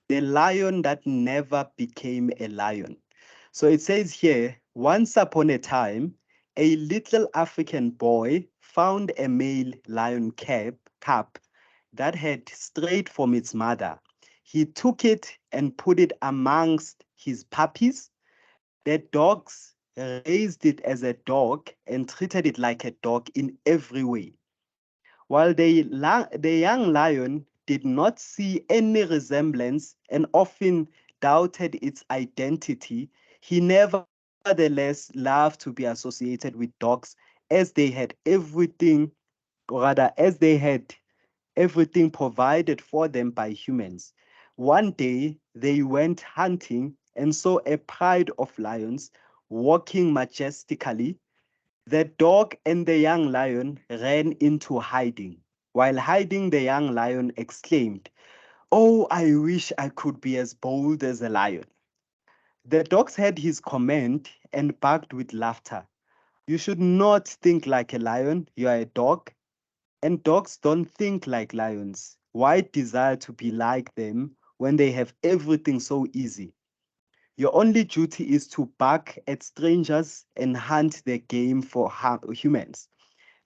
the lion that never became a lion. So it says here, once upon a time, a little African boy found a male lion cub that had strayed from its mother. He took it and put it amongst his puppies. The dogs raised it as a dog and treated it like a dog in every way. While the young lion did not see any resemblance and often doubted its identity, he nevertheless loved to be associated with dogs as they had everything, or rather, as they had everything provided for them by humans. One day they went hunting and saw a pride of lions walking majestically. The dog and the young lion ran into hiding. While hiding, the young lion exclaimed, "Oh, I wish I could be as bold as a lion." The dogs heard his comment and barked with laughter. "You should not think like a lion, you are a dog. And dogs don't think like lions. Why desire to be like them when they have everything so easy? Your only duty is to bark at strangers and hunt their game for humans."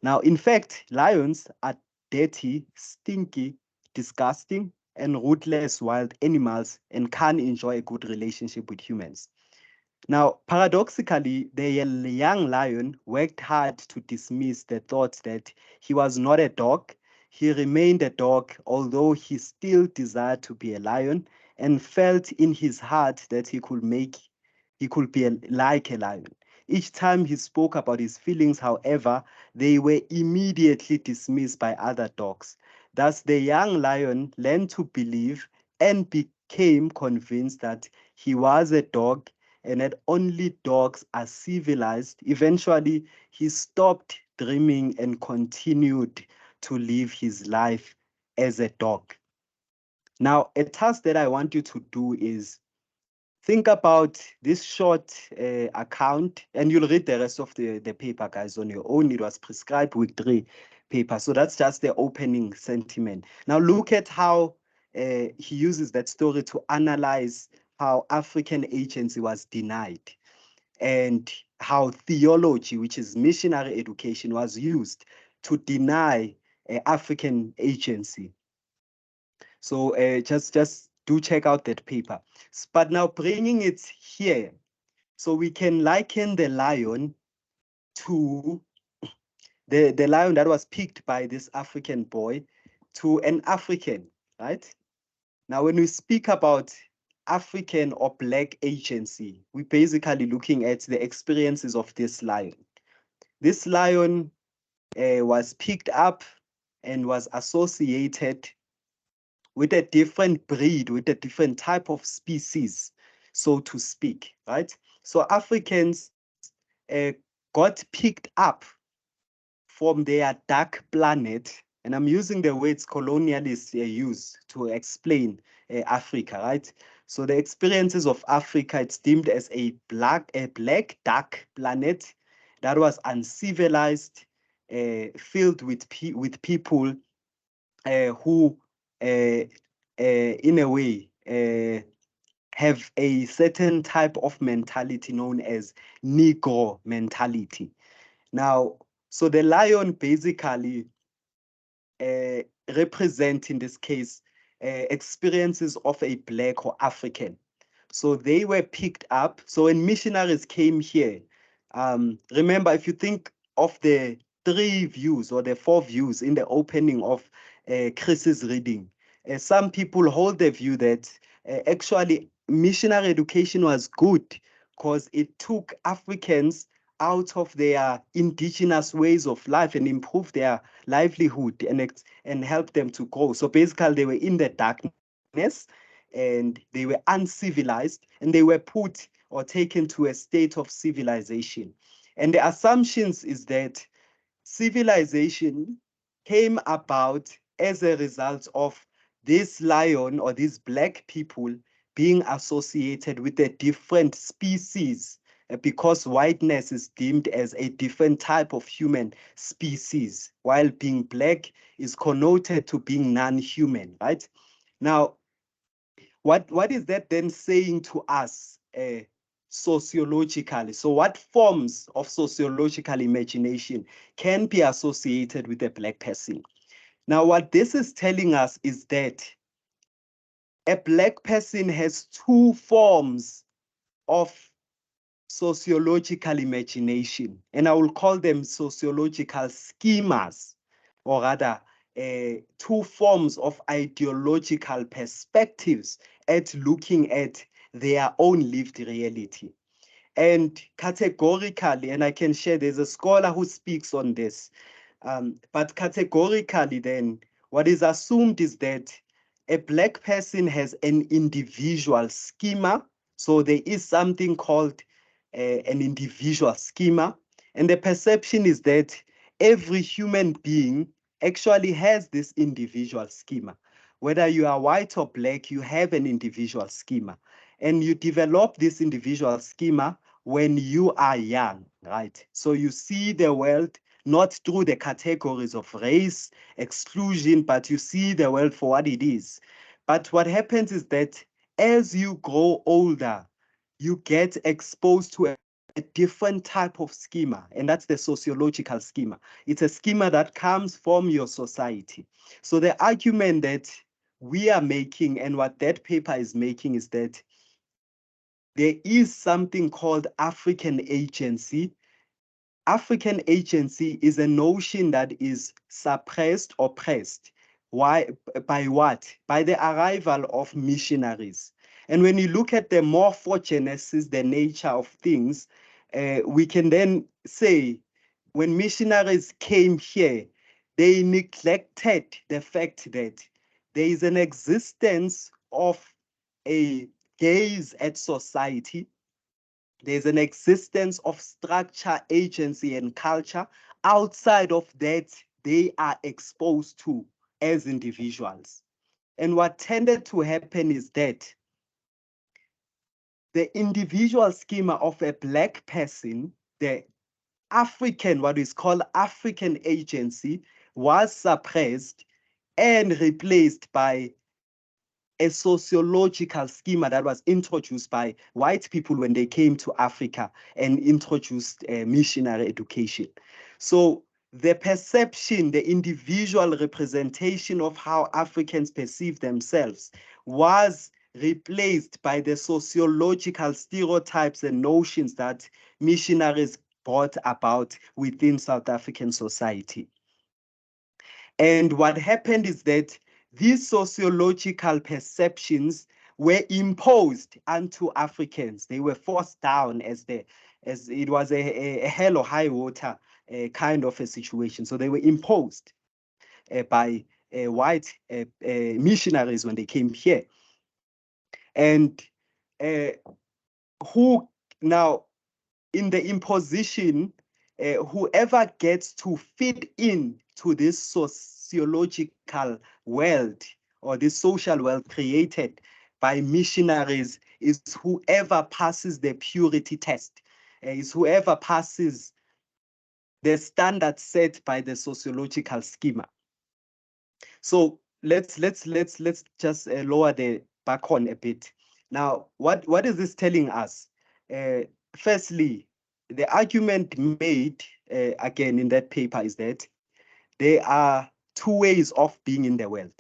Now, in fact, lions are dirty, stinky, disgusting, and ruthless wild animals and can't enjoy a good relationship with humans. Now, paradoxically, the young lion worked hard to dismiss the thought that he was not a dog. He remained a dog, although he still desired to be a lion and felt in his heart that he could be like a lion. Each time he spoke about his feelings, however, they were immediately dismissed by other dogs. Thus, the young lion learned to believe and became convinced that he was a dog and that only dogs are civilized. Eventually, he stopped dreaming and continued to live his life as a dog. Now, a task that I want you to do is think about this short account, and you'll read the rest of the paper, guys, on your own. It was prescribed week 3 paper. So that's just the opening sentiment. Now look at how he uses that story to analyze how African agency was denied and how theology, which is missionary education, was used to deny African agency. So just do check out that paper. But now bringing it here, so we can liken the lion to the lion that was picked by this African boy to an African, right? Now, when we speak about African or Black agency, we're basically looking at the experiences of this lion. This lion was picked up and was associated with a different breed, with a different type of species, so to speak, right? So Africans got picked up from their dark planet, and I'm using the words colonialists use to explain Africa, right? So the experiences of Africa, it's deemed as a black dark planet that was uncivilized, filled with people who, in a way, have a certain type of mentality known as Negro mentality. Now, so the lion basically represent, in this case, experiences of a Black or African. So they were picked up. So when missionaries came here, remember, if you think of the 3 views or the 4 views in the opening of Chris's reading, some people hold the view that actually missionary education was good because it took Africans out of their indigenous ways of life and improved their livelihood and helped them to grow. So basically, they were in the darkness and they were uncivilized and they were put or taken to a state of civilization. And the assumptions is that civilization came about as a result of this lion or these Black people being associated with a different species because whiteness is deemed as a different type of human species, while being Black is connoted to being non-human, right? Now, what is that then saying to us sociologically? So what forms of sociological imagination can be associated with a Black person? Now, what this is telling us is that a Black person has two forms of sociological imagination, and I will call them sociological schemas, or rather, two forms of ideological perspectives at looking at their own lived reality. And categorically, and I can share, there's a scholar who speaks on this, but categorically then, what is assumed is that a Black person has an individual schema. So there is something called an individual schema. And the perception is that every human being actually has this individual schema. Whether you are white or Black, you have an individual schema. And you develop this individual schema when you are young, right? So you see the world not through the categories of race, exclusion, but you see the world for what it is. But what happens is that as you grow older, you get exposed to a different type of schema, and that's the sociological schema. It's a schema that comes from your society. So the argument that we are making and what that paper is making is that there is something called African agency. African agency is a notion that is suppressed, oppressed. Why? By what? By the arrival of missionaries. And when you look at the morphogenesis, the nature of things, we can then say when missionaries came here, they neglected the fact that there is an existence of a gaze at society. There's an existence of structure, agency, and culture. Outside of that, they are exposed to as individuals. And what tended to happen is that the individual schema of a Black person, the African, what is called African agency, was suppressed and replaced by a sociological schema that was introduced by white people when they came to Africa and introduced missionary education. So the perception, the individual representation of how Africans perceive themselves was replaced by the sociological stereotypes and notions that missionaries brought about within South African society. And what happened is that these sociological perceptions were imposed onto Africans. They were forced down as it was a hell or high water kind of a situation. So they were imposed by white missionaries when they came here. And who now, in the imposition, whoever gets to fit in to this sociological world or this social world created by missionaries is whoever passes the purity test, is whoever passes the standard set by the sociological schema. So let's just lower the background a bit. Now, what is this telling us? Firstly, the argument made again in that paper is that there are two ways of being in the world.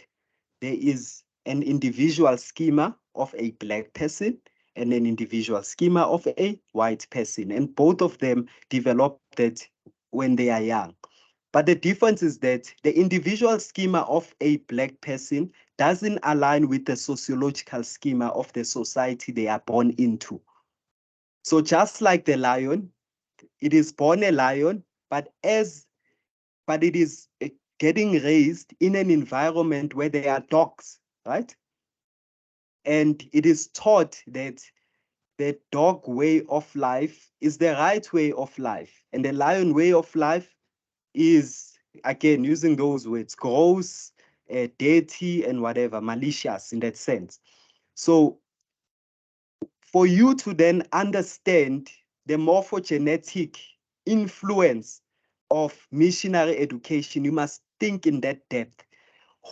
There is an individual schema of a Black person and an individual schema of a white person, and both of them developed that when they are young. But the difference is that the individual schema of a Black person doesn't align with the sociological schema of the society they are born into. So just like the lion, it is born a lion, but it is getting raised in an environment where there are dogs, right? And it is taught that the dog way of life is the right way of life, and the lion way of life is, again, using those words, gross, dirty, and whatever, malicious in that sense. So for you to then understand the morphogenetic influence of missionary education, you must think in that depth.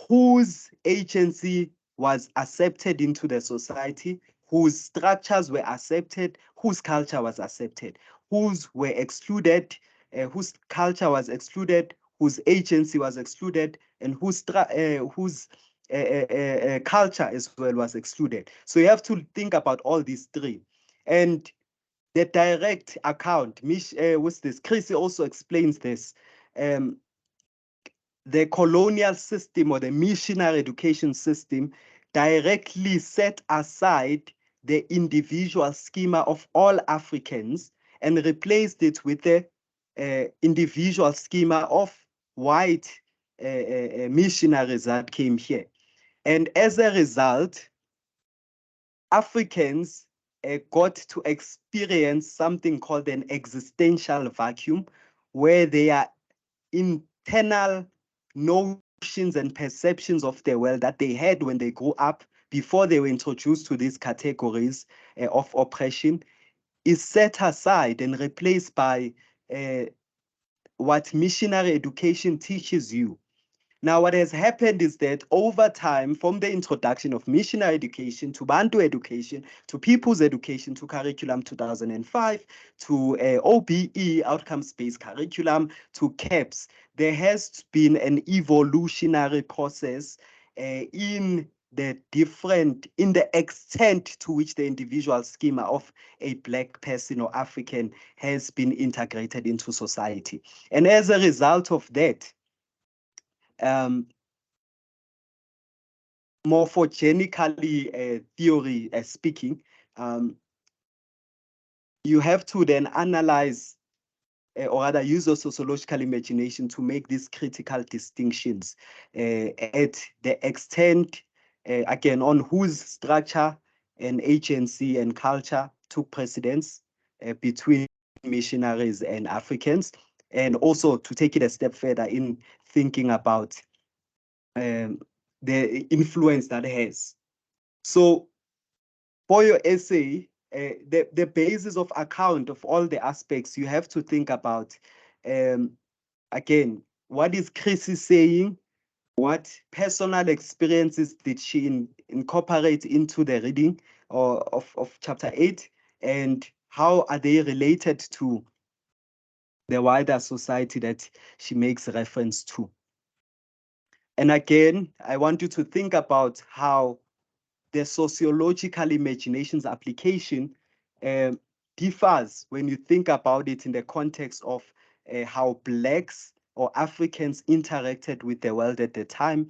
Whose agency was accepted into the society, whose structures were accepted, whose culture was accepted, whose were excluded, whose culture was excluded, whose agency was excluded, and whose culture as well was excluded. So you have to think about all these three. And the direct account, what's this? Chrissy also explains this. The colonial system or the missionary education system directly set aside the individual schema of all Africans and replaced it with the individual schema of white missionaries that came here. And as a result, Africans got to experience something called an existential vacuum, where their internal notions and perceptions of the world that they had when they grew up before they were introduced to these categories of oppression is set aside and replaced by what missionary education teaches you. Now, what has happened is that over time, from the introduction of missionary education to Bantu education, to people's education, to curriculum 2005, to OBE, outcomes-based curriculum, to CAPS, there has been an evolutionary process in the extent to which the individual schema of a Black person or African has been integrated into society. And as a result of that, morphogenically theory speaking, you have to then analyze or rather use your sociological imagination to make these critical distinctions at the extent, again, on whose structure and agency and culture took precedence between missionaries and Africans, and also to take it a step further in thinking about the influence that has. So for your essay, the basis of account of all the aspects, you have to think about, again, what is Chrissy saying? What personal experiences did she incorporate into the reading of chapter 8? And how are they related to the wider society that she makes reference to? And again, I want you to think about how the sociological imagination's application differs when you think about it in the context of how Blacks or Africans interacted with the world at the time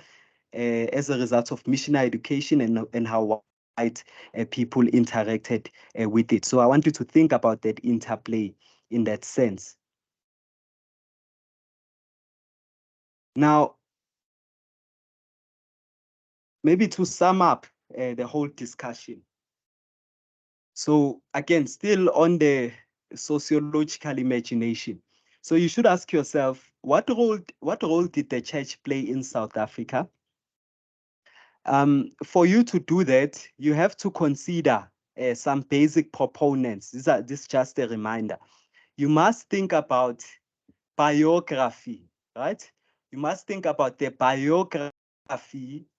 as a result of missionary education, and how white people interacted with it. So I want you to think about that interplay in that sense. Now, maybe to sum up the whole discussion. So again, still on the sociological imagination. So you should ask yourself, what role did the church play in South Africa? For you to do that, you have to consider some basic proponents. This is just a reminder. You must think about biography, right? You must think about the biography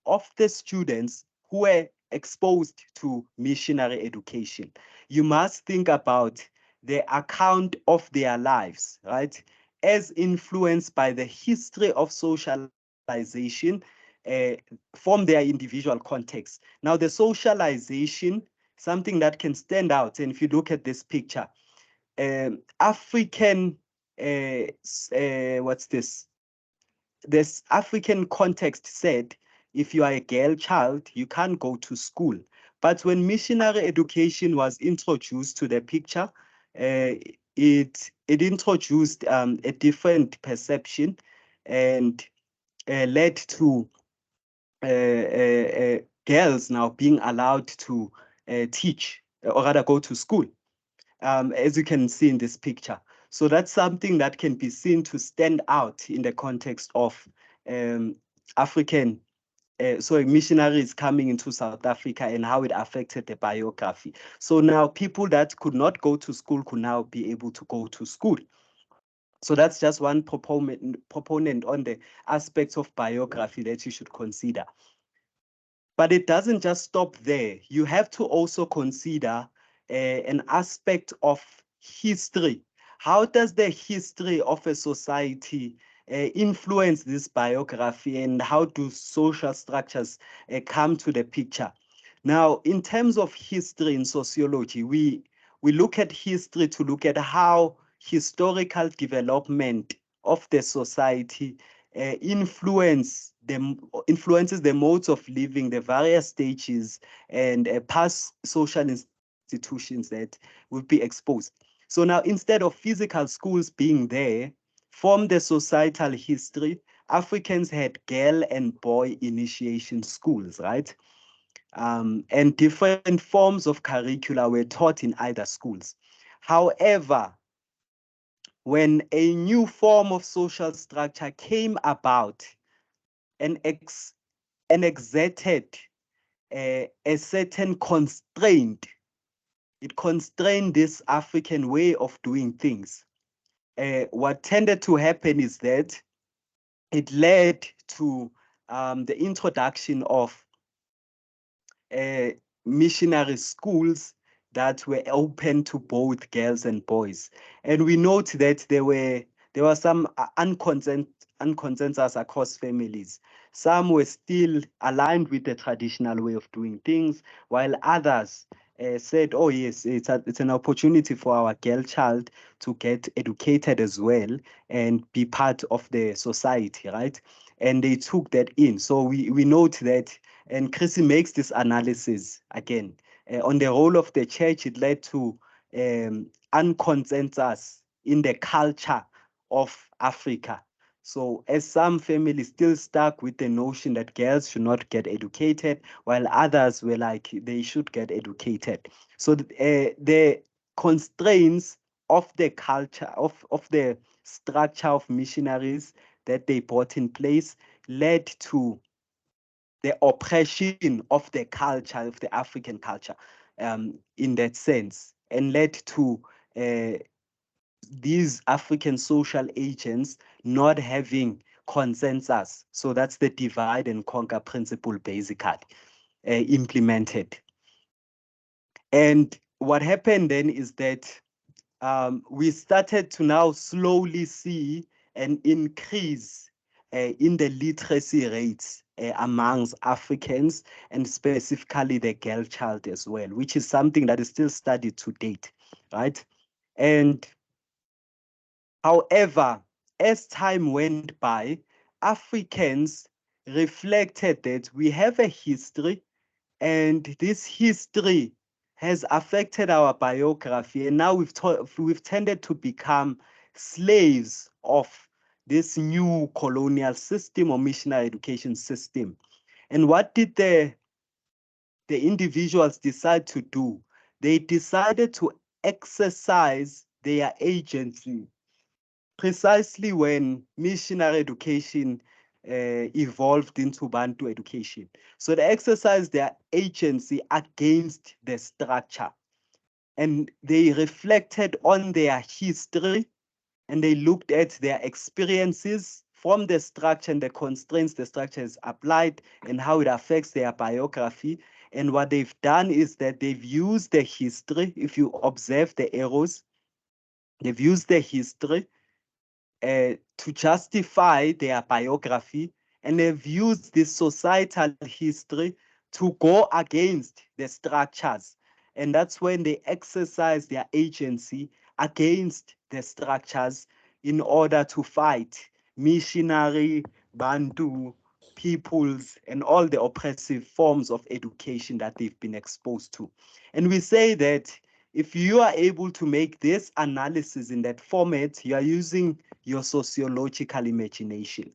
of the students who were exposed to missionary education. You must think about the account of their lives, right? As influenced by the history of socialization from their individual context. Now, the socialization, something that can stand out, and if you look at this picture, African, what's this? This African context said, if you are a girl child, you can't go to school. But when missionary education was introduced to the picture, it introduced a different perception and led to girls now being allowed to teach or rather go to school, as you can see in this picture. So that's something that can be seen to stand out in the context of African, missionaries coming into South Africa and how it affected the biography. So now people that could not go to school could now be able to go to school. So that's just one proponent on the aspects of biography that you should consider. But it doesn't just stop there. You have to also consider an aspect of history. How does the history of a society influence this biography, and how do social structures come to the picture? Now, in terms of history in sociology, we look at history to look at how historical development of the society influences the modes of living, the various stages, and past social institutions that will be exposed. So now, instead of physical schools being there, from the societal history, Africans had girl and boy initiation schools, right? And different forms of curricula were taught in either schools. However, when a new form of social structure came about and, exerted a certain constraint, it constrained this African way of doing things. What tended to happen is that it led to the introduction of missionary schools that were open to both girls and boys. And we note that there were some unconsensus across families. Some were still aligned with the traditional way of doing things, while others said, oh yes, it's an opportunity for our girl child to get educated as well and be part of the society, right? And they took that in. So we note that, and Chrissy makes this analysis again on the role of the church. It led to unconsensus in the culture of Africa. So as some families still stuck with the notion that girls should not get educated, while others were like they should get educated. So the constraints of the culture, of the structure of missionaries that they brought in place led to the oppression of the culture, of the African culture, in that sense, and led to these African social agents not having consensus. So that's the divide and conquer principle basically implemented. And what happened then is that we started to now slowly see an increase in the literacy rates amongst Africans, and specifically the girl child as well, which is something that is still studied to date, right? And however, as time went by, Africans reflected that we have a history, and this history has affected our biography, and now we've tended to become slaves of this new colonial system or missionary education system. And what did the individuals decide to do? They decided to exercise their agency precisely when missionary education evolved into Bantu education. So they exercised their agency against the structure, and they reflected on their history, and they looked at their experiences from the structure and the constraints the structure has applied and how it affects their biography. And what they've done is that they've used the history. If you observe the arrows, they've used the history to justify their biography, and they've used this societal history to go against the structures. And that's when they exercise their agency against the structures in order to fight missionary, Bantu, peoples, and all the oppressive forms of education that they've been exposed to. And we say that if you are able to make this analysis in that format, you are using your sociological imagination.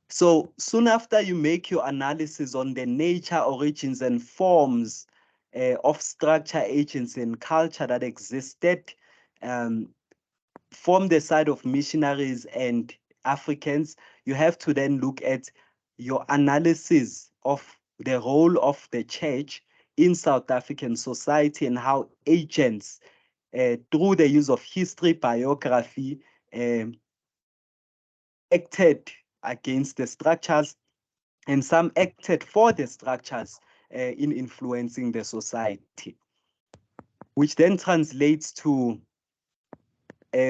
So soon after you make your analysis on the nature, origins, and forms of structure, agency, and culture that existed from the side of missionaries and Africans, you have to then look at your analysis of the role of the church in South African society and how agents, through the use of history, biography, acted against the structures, and some acted for the structures in influencing the society, which then translates to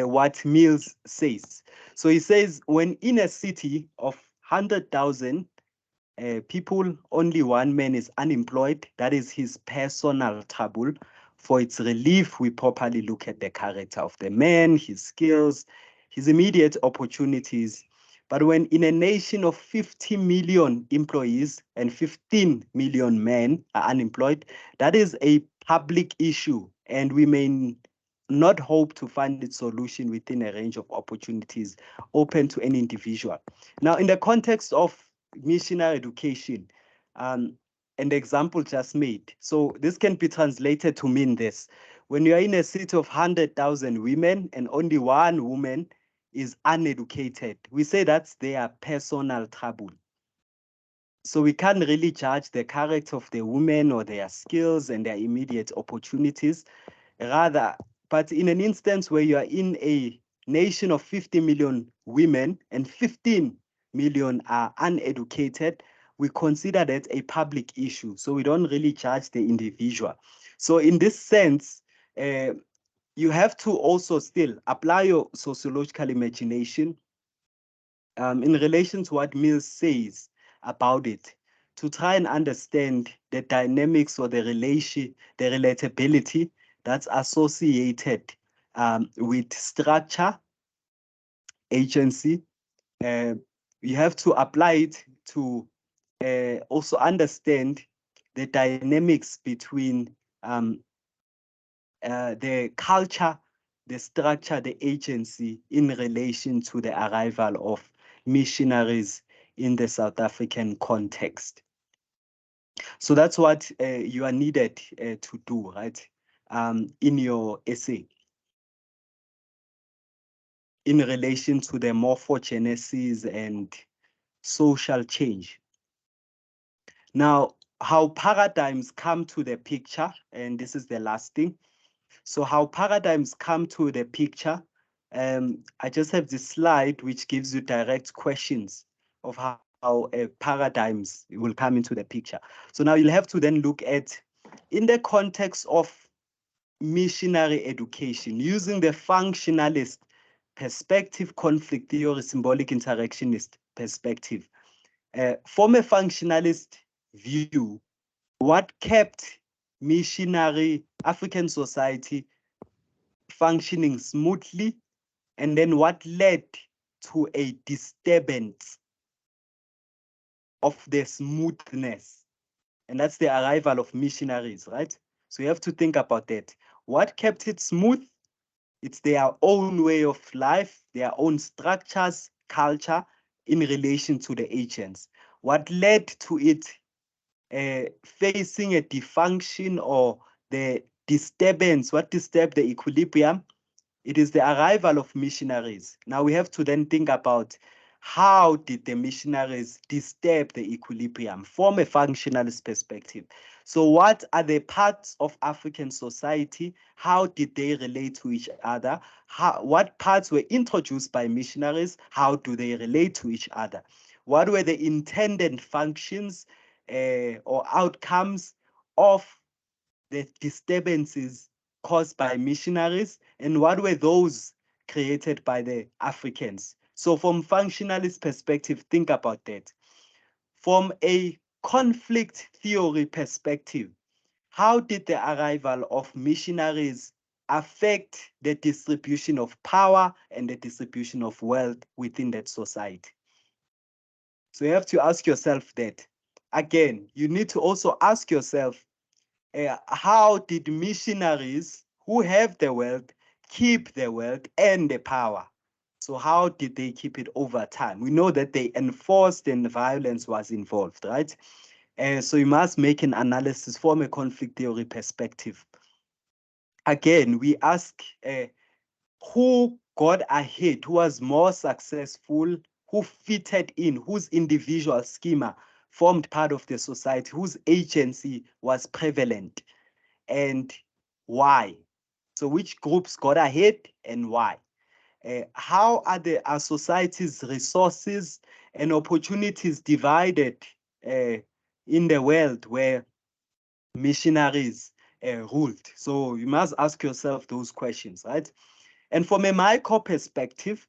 what Mills says. So he says, when in a city of 100,000 people, only one man is unemployed, that is his personal trouble. For its relief, we properly look at the character of the man, his skills, his immediate opportunities. But when in a nation of 50 million employees and 15 million men are unemployed, that is a public issue, and we may not hope to find its solution within a range of opportunities open to any individual. Now, in the context of missionary education, and the example just made, so this can be translated to mean this. When you are in a city of 100,000 women and only one woman is uneducated, we say that's their personal trouble. So we can't really judge the character of the women or their skills and their immediate opportunities. Rather, but in an instance where you are in a nation of 50 million women and 15 million are uneducated, we consider that a public issue. So we don't really judge the individual. So in this sense, you have to also still apply your sociological imagination in relation to what Mills says about it, to try and understand the dynamics or the relation, the relatability that's associated with structure, agency. You have to apply it to also understand the dynamics between the culture, the structure, the agency in relation to the arrival of missionaries in the South African context. So that's what you are needed to do, right, in your essay in relation to the morphogenesis and social change. Now, how paradigms come to the picture, and this is the last thing. So how paradigms come to the picture, I just have this slide which gives you direct questions of how paradigms will come into the picture. So now you'll have to then look at, in the context of missionary education, using the functionalist perspective, conflict theory, symbolic interactionist perspective. From a functionalist view, what kept missionary African society functioning smoothly, and then what led to a disturbance of the smoothness, and that's the arrival of missionaries, right? So you have to think about that. What kept it smooth? It's their own way of life, their own structures, culture in relation to the agents. What led to it facing a dysfunction or the disturbance, what disturbed the equilibrium? It is the arrival of missionaries. Now we have to then think about, how did the missionaries disturb the equilibrium from a functionalist perspective? So what are the parts of African society? How did they relate to each other? What parts were introduced by missionaries? How do they relate to each other? What were the intended functions or outcomes of the disturbances caused by missionaries, and what were those created by the Africans? So from functionalist perspective, think about that. From a conflict theory perspective, how did the arrival of missionaries affect the distribution of power and the distribution of wealth within that society? So you have to ask yourself that. Again, you need to also ask yourself, how did missionaries who have the wealth keep the wealth and the power? So how did they keep it over time? We know that they enforced and violence was involved, right? So you must make an analysis from a conflict theory perspective. Again, we ask who got ahead, who was more successful, who fitted in, whose individual schema formed part of the society, whose agency was prevalent, and why. So which groups got ahead and why? How are our society's resources and opportunities divided in the world where missionaries ruled? So you must ask yourself those questions, right? And from a micro perspective,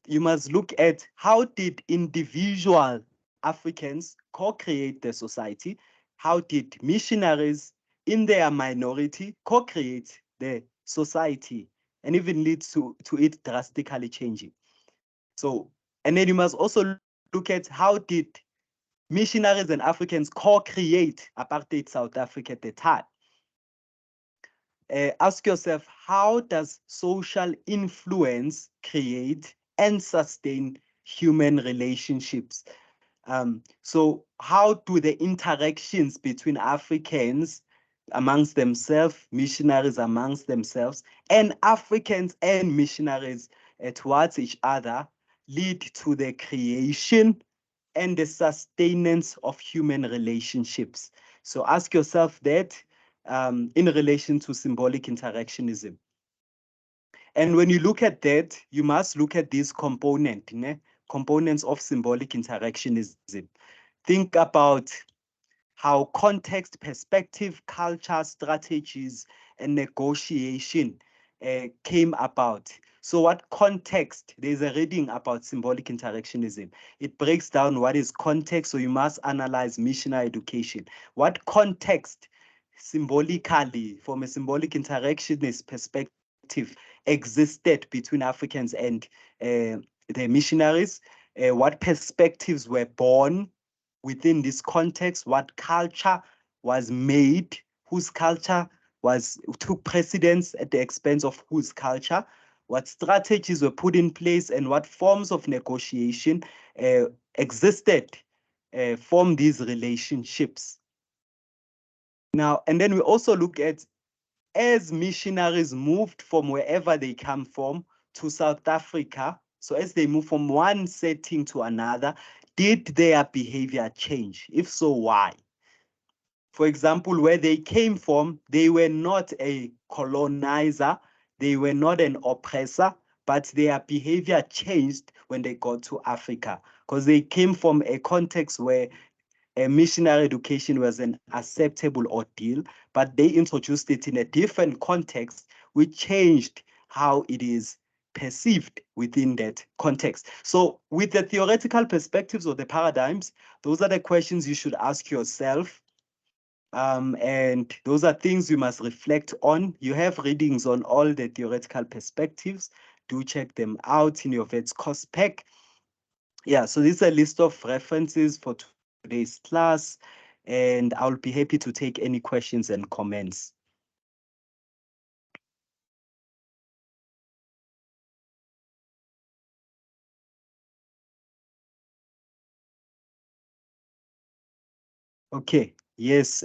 you must look at how did individual Africans co-create the society? How did missionaries in their minority co-create the society and even lead to it drastically changing? So, and then you must also look at how did missionaries and Africans co-create apartheid South Africa at the time. Ask yourself, how does social influence create and sustain human relationships? So how do the interactions between Africans amongst themselves, missionaries amongst themselves, and Africans and missionaries towards each other lead to the creation and the sustenance of human relationships? So ask yourself that in relation to symbolic interactionism. And when you look at that, you must look at these components of symbolic interactionism. Think about how context, perspective, culture, strategies, and negotiation came about. So what context? There's a reading about symbolic interactionism. It breaks down what is context, so you must analyze missionary education. What context symbolically, from a symbolic interactionist perspective, existed between Africans and the missionaries? What perspectives were born within this context? What culture was made? Whose culture took precedence at the expense of whose culture? What strategies were put in place and what forms of negotiation existed from these relationships? Now, and then we also look at, as missionaries moved from wherever they come from to South Africa, so as they move from one setting to another, did their behavior change? If so, why? For example, where they came from, they were not a colonizer, they were not an oppressor, but their behavior changed when they got to Africa, because they came from a context where a missionary education was an acceptable ordeal, but they introduced it in a different context, which changed how it is perceived within that context. So with the theoretical perspectives or the paradigms, those are the questions you should ask yourself. And those are things you must reflect on. You have readings on all the theoretical perspectives. Do check them out in your VETS course pack. Yeah, so this is a list of references for today's class, and I'll be happy to take any questions and comments. Okay, yes.